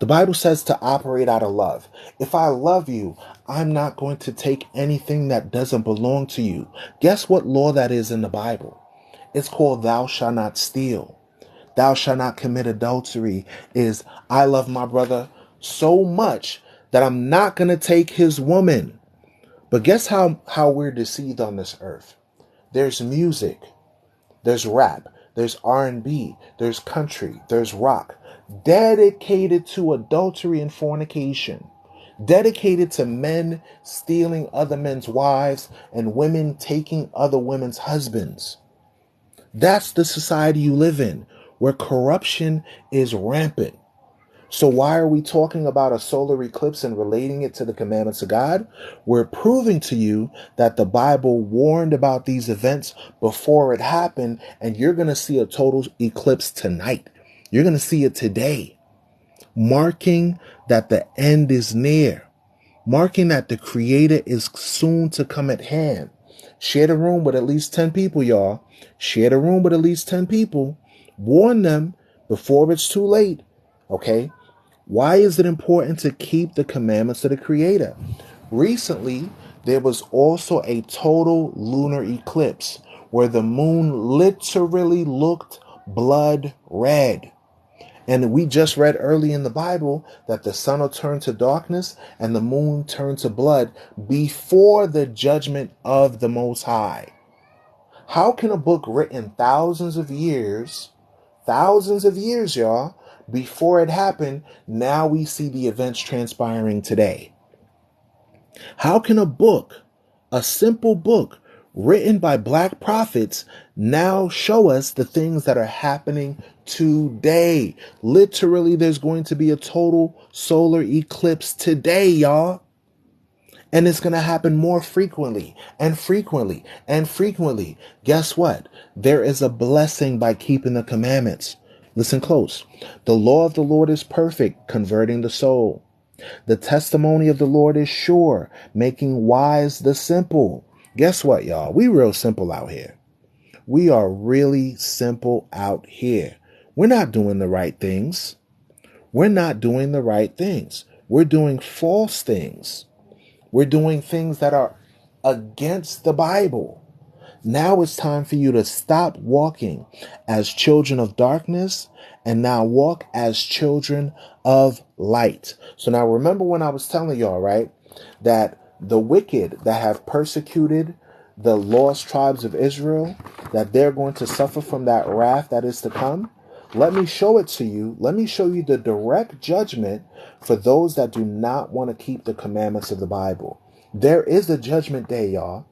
Speaker 1: The Bible says to operate out of love. If I love you, I'm not going to take anything that doesn't belong to you. Guess what law that is in the Bible? It's called thou shalt not steal. Thou shalt not commit adultery is I love my brother so much that I'm not going to take his woman. But guess how we're deceived on this earth? There's music, there's rap, there's R&B, there's country, there's rock, dedicated to adultery and fornication, dedicated to men stealing other men's wives and women taking other women's husbands. That's the society you live in, where corruption is rampant. So why are we talking about a solar eclipse and relating it to the commandments of God? We're proving to you that the Bible warned about these events before it happened, and you're going to see a total eclipse tonight. You're going to see it today, marking that the end is near, marking that the Creator is soon to come at hand. Share the room with at least 10 people, y'all. Share the room with at least 10 people. Warn them before it's too late, okay? Why is it important to keep the commandments of the Creator? Recently, there was also a total lunar eclipse where the moon literally looked blood red. And we just read early in the Bible that the sun will turn to darkness and the moon turn to blood before the judgment of the Most High. How can a book written thousands of years, y'all, before it happened, now we see the events transpiring today? How can a book, a simple book written by black prophets, now show us the things that are happening today? Literally, there's going to be a total solar eclipse today, y'all. And it's going to happen more frequently and frequently and frequently. Guess what? There is a blessing by keeping the commandments. Listen close. The law of the Lord is perfect, converting the soul. The testimony of the Lord is sure, making wise the simple. Guess what, y'all? We real simple out here. We are really simple out here. We're not doing the right things. We're not doing the right things. We're doing false things. We're doing things that are against the Bible. Now it's time for you to stop walking as children of darkness and now walk as children of light. So now remember when I was telling y'all, right, that the wicked that have persecuted the lost tribes of Israel, that they're going to suffer from that wrath that is to come. Let me show it to you. Let me show you the direct judgment for those that do not want to keep the commandments of the Bible. There is a judgment day, y'all.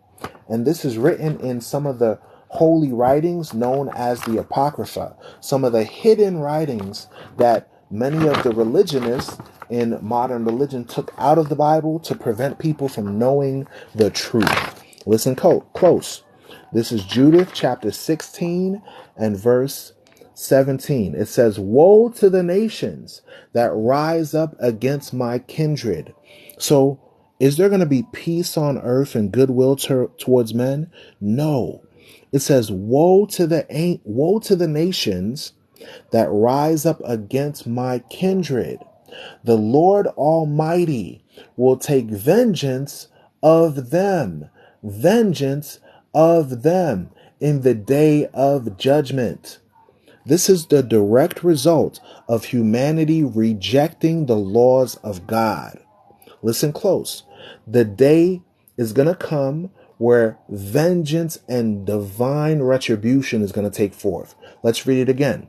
Speaker 1: And this is written in some of the holy writings known as the Apocrypha, some of the hidden writings that many of the religionists in modern religion took out of the Bible to prevent people from knowing the truth. Listen close. This is Judith chapter 16 and verse 17. It says, "Woe to the nations that rise up against my kindred." So is there going to be peace on earth and goodwill towards men? No. It says, woe to the nations that rise up against my kindred. The Lord Almighty will take vengeance of them in the day of judgment. This is the direct result of humanity rejecting the laws of God. Listen close. The day is going to come where vengeance and divine retribution is going to take forth. Let's read it again.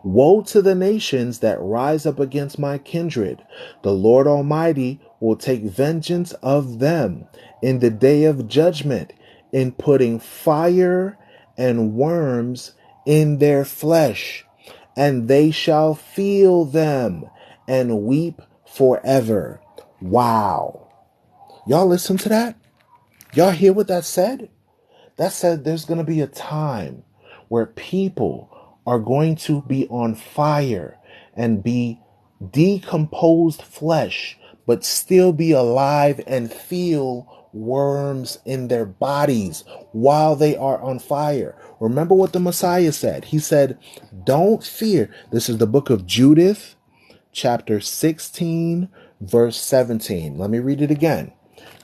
Speaker 1: Woe to the nations that rise up against my kindred. The Lord Almighty will take vengeance of them in the day of judgment, in putting fire and worms in their flesh, and they shall feel them and weep forever. Wow. Y'all listen to that? Y'all hear what that said? That said there's going to be a time where people are going to be on fire and be decomposed flesh, but still be alive and feel worms in their bodies while they are on fire. Remember what the Messiah said. He said, don't fear. This is the book of Judith, chapter 16, verse 17. Let me read it again.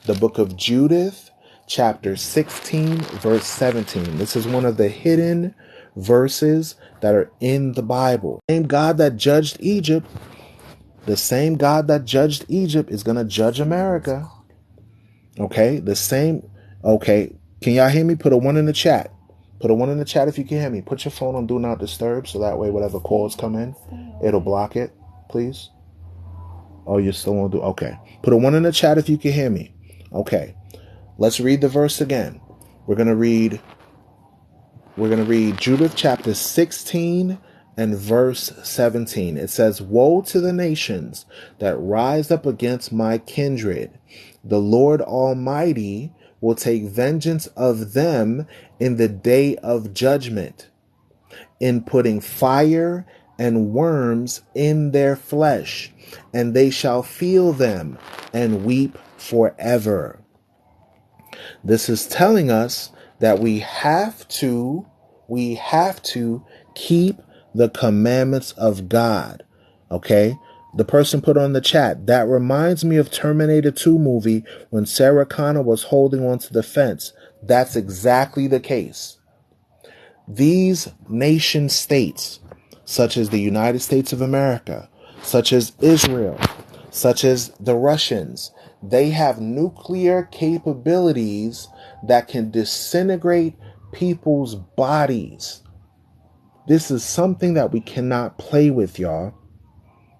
Speaker 1: The book of Judith, chapter 16, verse 17. This is one of the hidden verses that are in the Bible. The same God that judged Egypt, is going to judge America. Okay, okay. Can y'all hear me? Put a 1 in the chat. Put a 1 in the chat if you can hear me. Put your phone on Do Not Disturb so that way whatever calls come in, it'll block it, please. Oh, you still won't do? Okay. Put a 1 in the chat if you can hear me. Okay. Let's read the verse again. We're going to read Judith chapter 16 and verse 17. It says, woe to the nations that rise up against my kindred. The Lord Almighty will take vengeance of them in the day of judgment, in putting fire and worms in their flesh, and they shall feel them and weep forever. This is telling us that we have to keep the commandments of God. Okay? The person put on the chat, that reminds me of Terminator 2 movie when Sarah Connor was holding onto the fence. That's exactly the case. These nation states, such as the United States of America, such as Israel, such as the Russians, they have nuclear capabilities that can disintegrate people's bodies. This is something that we cannot play with, y'all.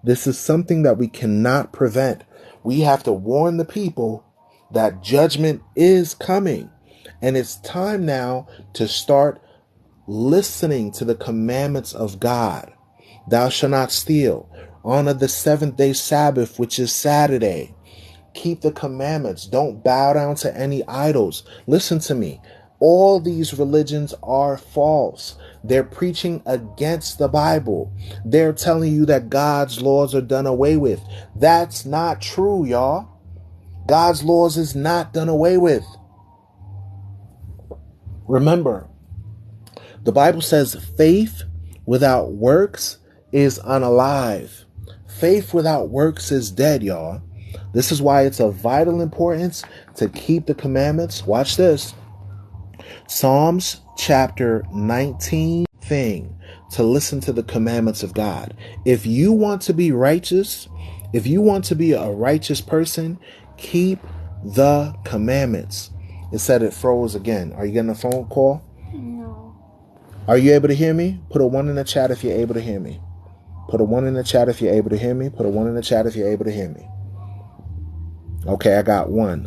Speaker 1: This is something that we cannot prevent. We have to warn the people that judgment is coming. And it's time now to start listening to the commandments of God. Thou shalt not steal. Honor the seventh day Sabbath, which is Saturday. Keep the commandments. Don't bow down to any idols. Listen to me. All these religions are false. They're preaching against the Bible. They're telling you that God's laws are done away with. That's not true, y'all. God's laws is not done away with. Remember, the Bible says faith without works is unalive. Faith without works is dead, y'all. This is why it's of vital importance to keep the commandments. Watch this. Psalms chapter 19 thing to listen to the commandments of God. If you want to be righteous, if you want to be a righteous person, keep the commandments. It said it froze again. Are you getting a phone call?
Speaker 2: No.
Speaker 1: Are you able to hear me? Put a 1 in the chat if you're able to hear me. Put a 1 in the chat if you're able to hear me. Put a 1 in the chat if you're able to hear me. Okay, I got 1.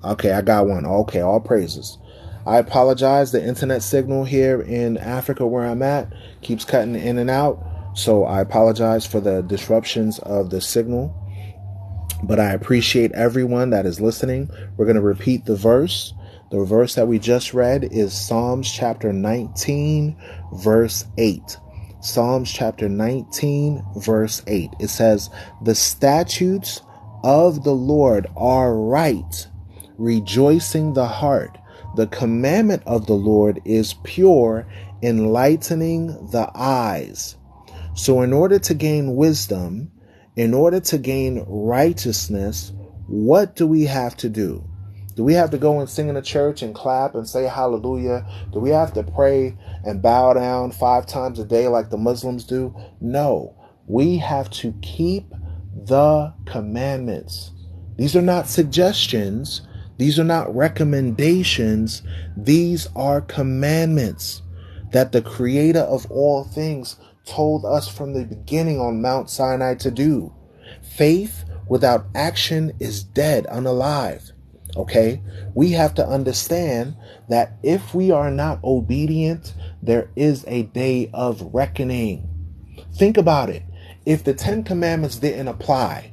Speaker 1: I got 1. Okay, all praises. I apologize. The internet signal here in Africa where I'm at keeps cutting in and out. So I apologize for the disruptions of the signal. But I appreciate everyone that is listening. We're going to repeat the verse. The verse that we just read is Psalms chapter 19, verse 8. Psalms chapter 19, verse 8. It says, the statutes of the Lord are right, rejoicing the heart. The commandment of the Lord is pure, enlightening the eyes. So in order to gain wisdom, in order to gain righteousness, what do we have to do? Do we have to go and sing in a church and clap and say hallelujah? Do we have to pray and bow down 5 times a day like the Muslims do? No. We have to keep the commandments. These are not suggestions. These are not recommendations. These are commandments that the Creator of all things told us from the beginning on Mount Sinai to do. Faith without action is dead, unalive. Okay? We have to understand that if we are not obedient, there is a day of reckoning. Think about it. If the 10 commandments didn't apply,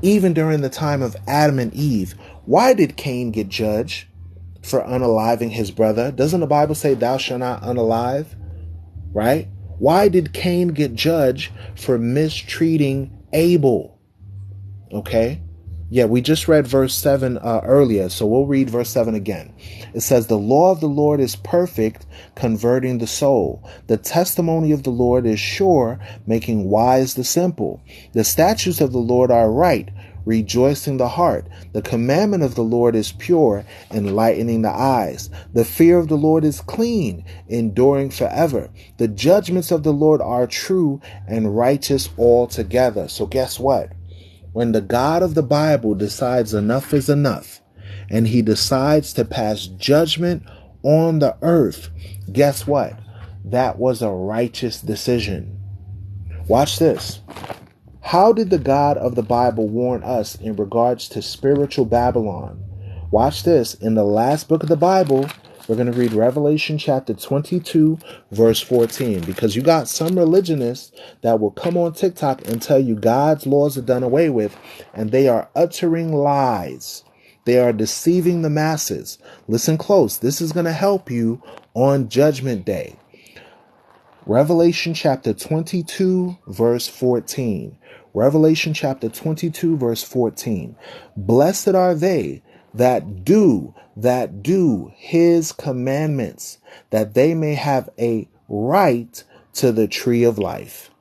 Speaker 1: even during the time of Adam and Eve, why did Cain get judged for unaliving his brother? Doesn't the Bible say thou shalt not unalive? Right? Why did Cain get judged for mistreating Abel? Okay? Yeah, we just read verse 7 earlier, so we'll read verse 7 again. It says, the law of the Lord is perfect, converting the soul. The testimony of the Lord is sure, making wise the simple. The statutes of the Lord are right, rejoicing the heart. The commandment of the Lord is pure, enlightening the eyes. The fear of the Lord is clean, enduring forever. The judgments of the Lord are true and righteous altogether. So guess what? When the God of the Bible decides enough is enough, and he decides to pass judgment on the earth, guess what? That was a righteous decision. Watch this. How did the God of the Bible warn us in regards to spiritual Babylon? Watch this. In the last book of the Bible, we're going to read Revelation chapter 22, verse 14, because you got some religionists that will come on TikTok and tell you God's laws are done away with, and they are uttering lies. They are deceiving the masses. Listen close. This is going to help you on Judgment Day. Revelation chapter 22, verse 14. Revelation chapter 22, verse 14. Blessed are they that do his commandments, that they may have a right to the tree of life.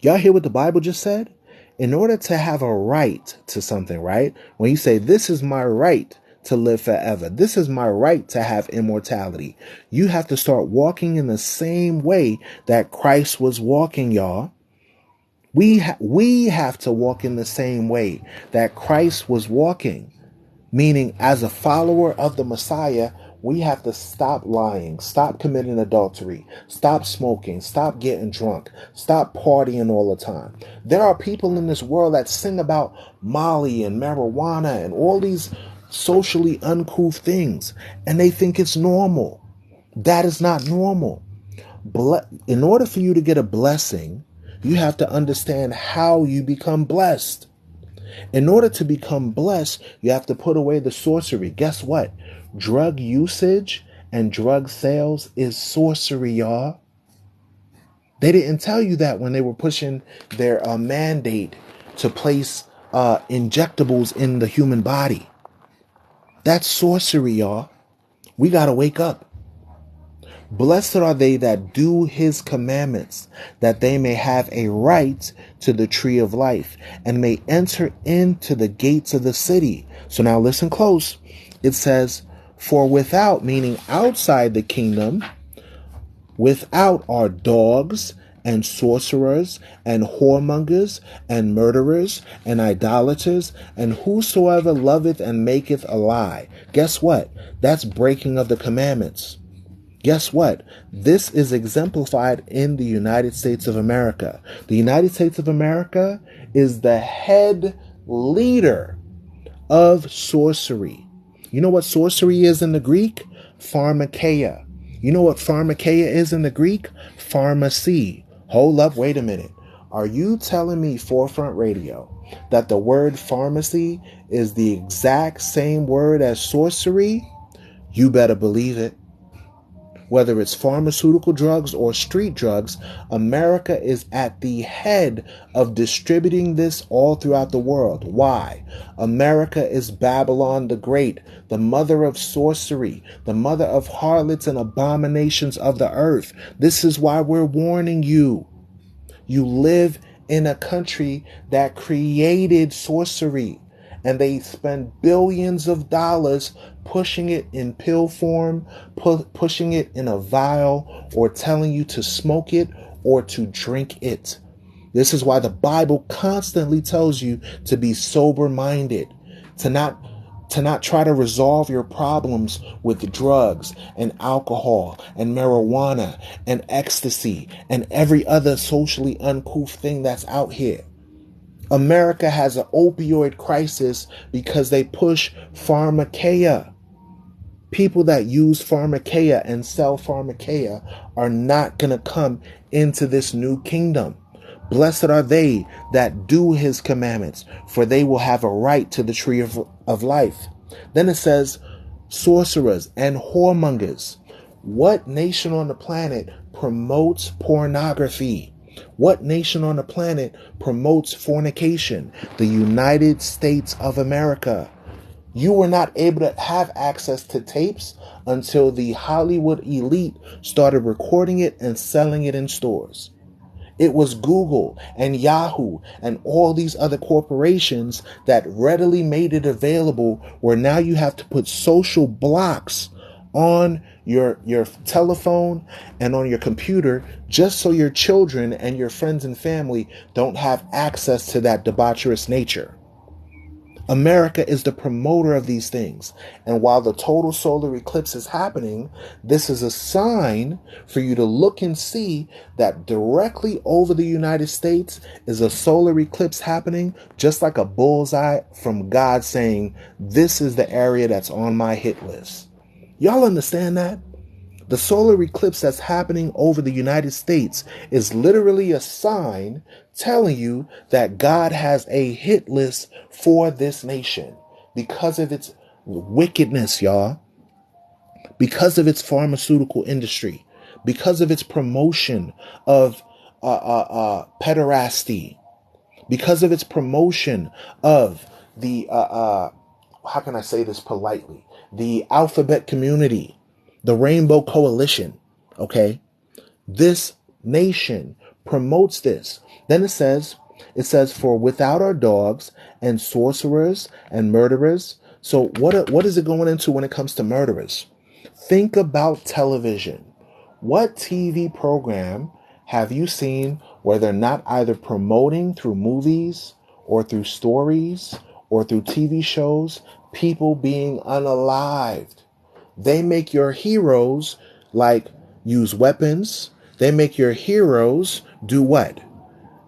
Speaker 1: Y'all hear what the Bible just said? In order to have a right to something, right? When you say, this is my right to live forever, this is my right to have immortality, you have to start walking in the same way that Christ was walking, y'all. We have to walk in the same way that Christ was walking. Meaning, as a follower of the Messiah, we have to stop lying, stop committing adultery, stop smoking, stop getting drunk, stop partying all the time. There are people in this world that sing about Molly and marijuana and all these socially uncouth things, and they think it's normal. That is not normal. In order for you to get a blessing, you have to understand how you become blessed. In order to become blessed, you have to put away the sorcery. Guess what? Drug usage and drug sales is sorcery, y'all. They didn't tell you that when they were pushing their mandate to place injectables in the human body. That's sorcery, y'all. We got to wake up. Blessed are they that do his commandments, that they may have a right to the tree of life and may enter into the gates of the city. So now listen close. It says, for without, meaning outside the kingdom, without are dogs and sorcerers and whoremongers and murderers and idolaters and whosoever loveth and maketh a lie. Guess what? That's breaking of the commandments. Guess what? This is exemplified in the United States of America. The United States of America is the head leader of sorcery. You know what sorcery is in the Greek? Pharmakeia. You know what pharmakeia is in the Greek? Pharmacy. Hold up, wait a minute. Are you telling me, Forefront Radio, that the word pharmacy is the exact same word as sorcery? You better believe it. whether it's pharmaceutical drugs or street drugs, America is at the head of distributing this all throughout the world. Why? America is Babylon the Great, the mother of sorcery, the mother of harlots and abominations of the earth. This is why we're warning you. You live in a country that created sorcery, and they spend billions of dollars pushing it in pill form, pushing it in a vial, or telling you to smoke it or to drink it. This is why the Bible constantly tells you to be sober-minded, to not try to resolve your problems with drugs and alcohol and marijuana and ecstasy and every other socially uncouth thing that's out here. America has an opioid crisis because they push pharmakeia. People that use pharmakeia and sell pharmakeia are not going to come into this new kingdom. Blessed are they that do his commandments, for they will have a right to the tree of life. Then it says, sorcerers and whoremongers. What nation on the planet promotes pornography? What nation on the planet promotes fornication? The United States of America. You were not able to have access to tapes until the Hollywood elite started recording it and selling it in stores. It was Google and Yahoo and all these other corporations that readily made it available, where now you have to put social blocks on your telephone and on your computer just so your children and your friends and family don't have access to that debaucherous nature. America is the promoter of these things. And while the total solar eclipse is happening, this is a sign for you to look and see that directly over the United States is a solar eclipse happening, just like a bullseye from God saying, this is the area that's on my hit list. Y'all understand that? The solar eclipse that's happening over the United States is literally a sign telling you that God has a hit list for this nation because of its wickedness, y'all. Because of its pharmaceutical industry, because of its promotion of pederasty, because of its promotion of the how can I say this politely? The alphabet community, the Rainbow Coalition, okay? This nation promotes this. Then it says, for without our dogs and sorcerers and murderers. So what is it going into when it comes to murderers? Think about television. What TV program have you seen where they're not either promoting through movies or through stories or through TV shows people being unalived? They make your heroes use weapons. They make your heroes do what?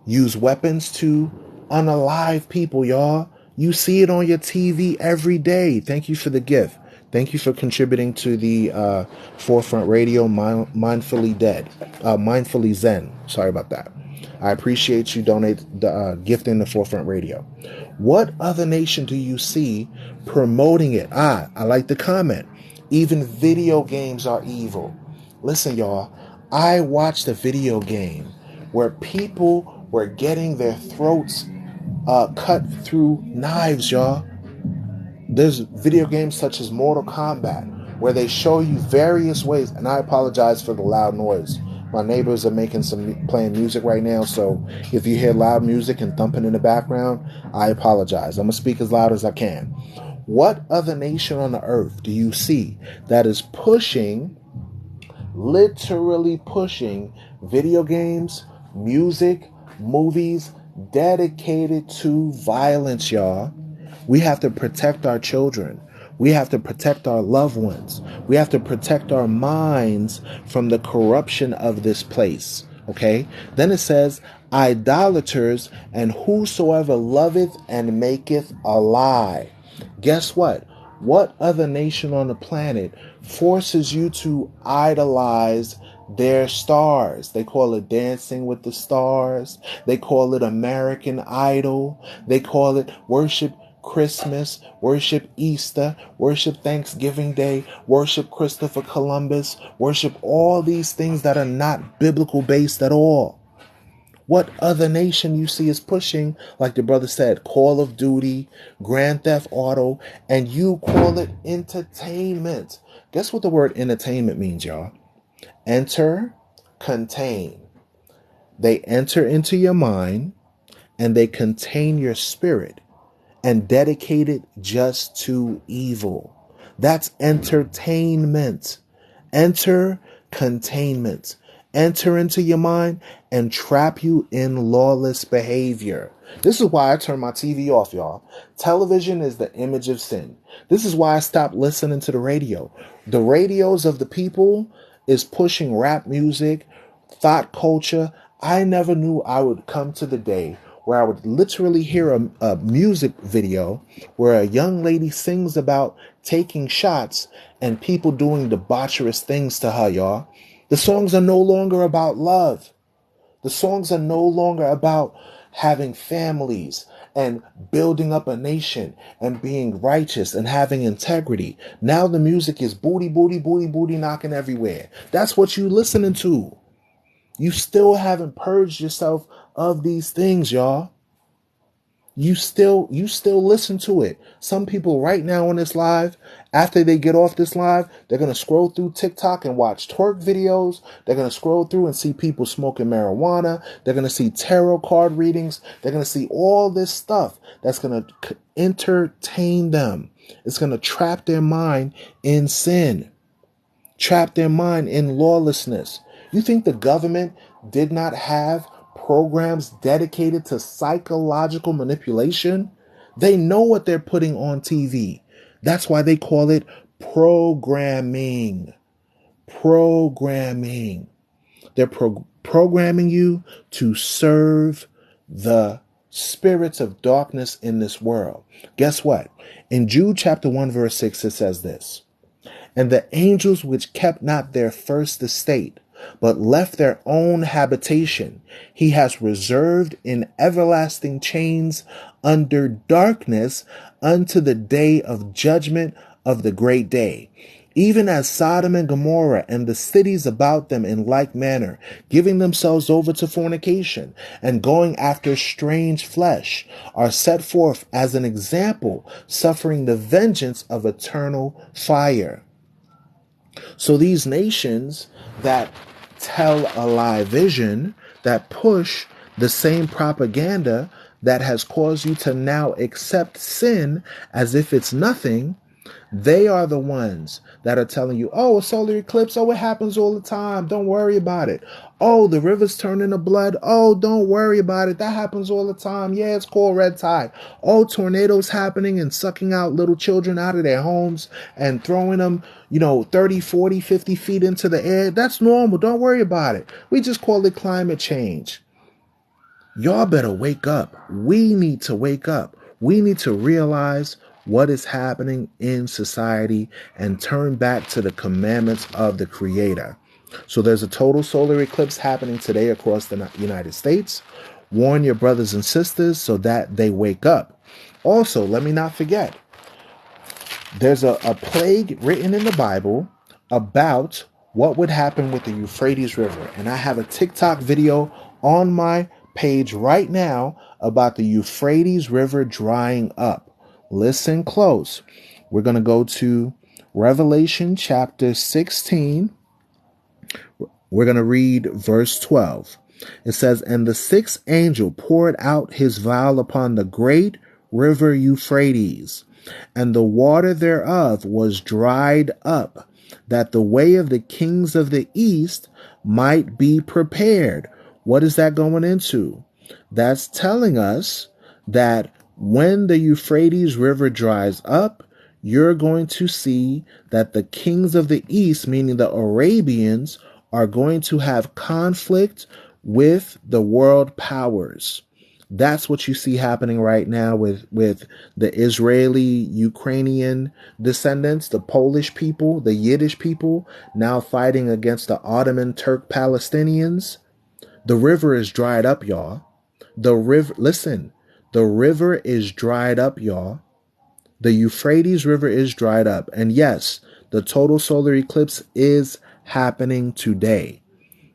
Speaker 1: Use weapons to unalive people, y'all. You see it on your TV every day. Thank you for the gift. Thank you for contributing to the Forefront Radio Mindfully Zen. Sorry about that. I appreciate you gifting the Forefront Radio. What other nation do you see promoting it? I like the comment. Even video games are evil. Listen, y'all, I watched a video game where people were getting their throats cut through knives, y'all. There's video games such as Mortal Kombat where they show you various ways, and I apologize for the loud noise. My neighbors are playing music right now, so if you hear loud music and thumping in the background, I apologize. I'm going to speak as loud as I can. What other nation on the earth do you see that is literally pushing video games, music, movies dedicated to violence, y'all? We have to protect our children. We have to protect our loved ones. We have to protect our minds from the corruption of this place. Okay? Then it says, idolaters and whosoever loveth and maketh a lie. Guess what? What other nation on the planet forces you to idolize their stars? They call it Dancing with the Stars. They call it American Idol. They call it worship Christmas, worship Easter, worship Thanksgiving Day, worship Christopher Columbus, worship all these things that are not biblical based at all. What other nation you see is pushing, like the brother said, Call of Duty, Grand Theft Auto, and you call it entertainment. Guess what the word entertainment means, y'all? Enter, contain. They enter into your mind and they contain your spirit and dedicate it just to evil. That's entertainment. Enter containment. Enter into your mind and trap you in lawless behavior. This is why I turn my TV off, y'all. Television is the image of sin. This is why I stopped listening to the radio. The radios of the people is pushing rap music, thought culture. I never knew I would come to the day where I would literally hear a music video where a young lady sings about taking shots and people doing debaucherous things to her, y'all. The songs are no longer about love. The songs are no longer about having families and building up a nation and being righteous and having integrity. Now the music is booty, booty, booty, booty knocking everywhere. That's what you listening to. You still haven't purged yourself of these things, y'all. You still listen to it. Some people right now on this live, after they get off this live, they're going to scroll through TikTok and watch twerk videos. They're going to scroll through and see people smoking marijuana. They're going to see tarot card readings. They're going to see all this stuff that's going to entertain them. It's going to trap their mind in sin, trap their mind in lawlessness. You think the government did not have programs dedicated to psychological manipulation? They know what they're putting on TV. That's why they call it programming. Programming. They're programming you to serve the spirits of darkness in this world. Guess what? In Jude chapter 1 verse 6 it says this: "And the angels which kept not their first estate, but left their own habitation, he has reserved in everlasting chains under darkness unto the day of judgment of the great day. Even as Sodom and Gomorrah and the cities about them in like manner, giving themselves over to fornication and going after strange flesh, are set forth as an example, suffering the vengeance of eternal fire." So these nations that tell a lie vision, that push the same propaganda that has caused you to now accept sin as if it's nothing, they are the ones that are telling you, oh, a solar eclipse, oh, it happens all the time, don't worry about it. Oh, the rivers turn into blood, oh, don't worry about it, that happens all the time. Yeah, it's called red tide. Oh, tornadoes happening and sucking out little children out of their homes and throwing them 30, 40, 50 feet into the air. That's normal. Don't worry about it. We just call it climate change. Y'all better wake up. We need to wake up. We need to realize what is happening in society and turn back to the commandments of the Creator. So there's a total solar eclipse happening today across the United States. Warn your brothers and sisters so that they wake up. Also, let me not forget, there's a plague written in the Bible about what would happen with the Euphrates River. And I have a TikTok video on my page right now about the Euphrates River drying up. Listen close. We're going to go to Revelation chapter 16. We're going to read verse 12. It says, "And the sixth angel poured out his vial upon the great river Euphrates, and the water thereof was dried up, that the way of the kings of the east might be prepared." What is that going into? That's telling us that when the Euphrates River dries up, you're going to see that the kings of the east, meaning the Arabians, are going to have conflict with the world powers. That's what you see happening right now with the Israeli-Ukrainian descendants, the Polish people, the Yiddish people, now fighting against the Ottoman Turk Palestinians. The river is dried up, y'all. The river is dried up, y'all. The Euphrates River is dried up. And yes, the total solar eclipse is happening today.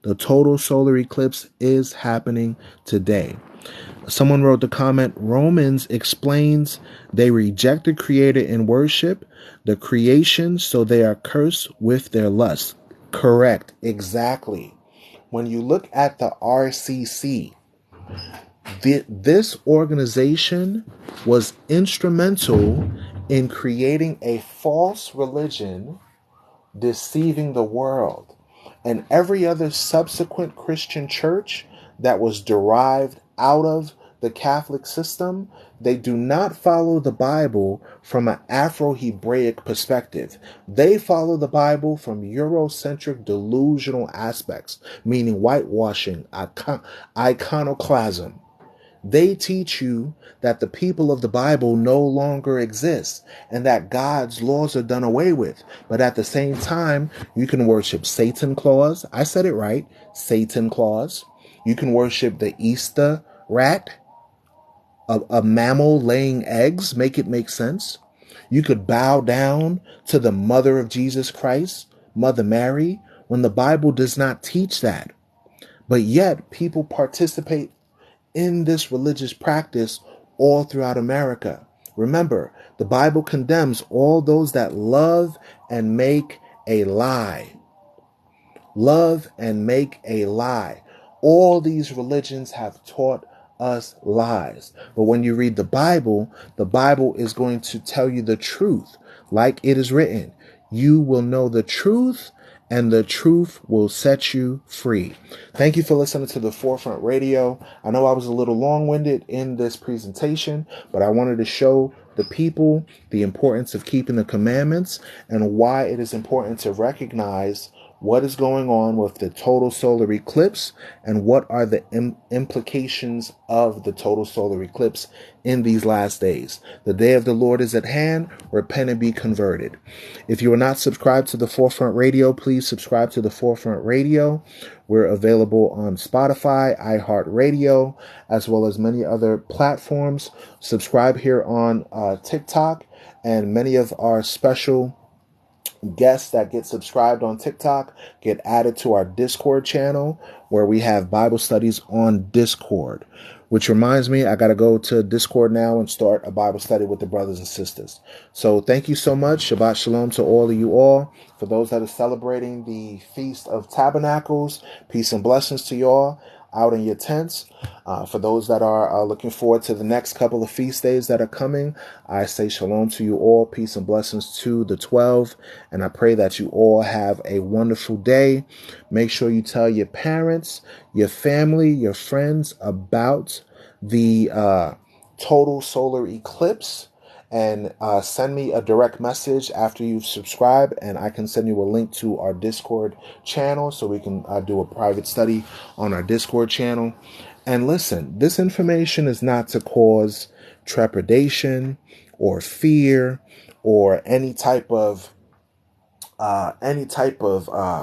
Speaker 1: The total solar eclipse is happening today. Someone wrote the comment, Romans explains they reject the Creator in worship, the creation, so they are cursed with their lust. Correct. Exactly. When you look at the RCC, this organization was instrumental in creating a false religion, deceiving the world. And every other subsequent Christian church that was derived out of the Catholic system, they do not follow the Bible from an Afro-Hebraic perspective. They follow the Bible from Eurocentric delusional aspects, meaning whitewashing, iconoclasm. They teach you that the people of the Bible no longer exist and that God's laws are done away with. But at the same time, you can worship Satan Claus. I said it right. Satan Claus. You can worship the Easter rat, a mammal laying eggs. Make it make sense. You could bow down to the mother of Jesus Christ, Mother Mary, when the Bible does not teach that. But yet people participate in this religious practice all throughout America. Remember, the Bible condemns all those that love and make a lie. Love and make a lie. All these religions have taught us lies. But when you read the Bible is going to tell you the truth. Like it is written, you will know the truth, and the truth will set you free. Thank you for listening to the Forefront Radio. I know I was a little long-winded in this presentation, but I wanted to show the people the importance of keeping the commandments and why it is important to recognize what is going on with the total solar eclipse and what are the implications of the total solar eclipse in these last days. The day of the Lord is at hand. Repent and be converted. If you are not subscribed to the Forefront Radio, please subscribe to the Forefront Radio. We're available on Spotify, iHeartRadio, as well as many other platforms. Subscribe here on TikTok, and many of our special guests that get subscribed on TikTok get added to our Discord channel where we have Bible studies on Discord. Which reminds me, I got to go to Discord now and start a Bible study with the brothers and sisters. So thank you so much. Shabbat Shalom to all of you all. For those that are celebrating the Feast of Tabernacles, peace and blessings to y'all out in your tents. For those that are looking forward to the next couple of feast days that are coming, I say shalom to you all, peace and blessings to the 12, and I pray that you all have a wonderful day. Make sure you tell your parents, your family, your friends about the total solar eclipse, and send me a direct message after you've subscribed, and I can send you a link to our Discord channel so we can do a private study on our Discord channel. And listen, this information is not to cause trepidation or fear or any type of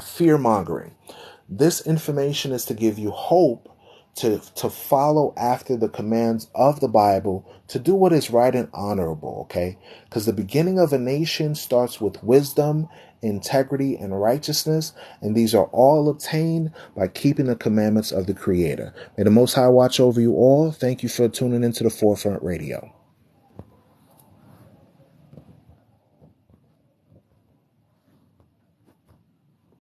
Speaker 1: fear mongering. This information is to give you hope to follow after the commands of the Bible, to do what is right and honorable, okay? Because the beginning of a nation starts with wisdom, integrity, and righteousness, and these are all obtained by keeping the commandments of the Creator. May the Most High watch over you all. Thank you for tuning into the Forefront Radio.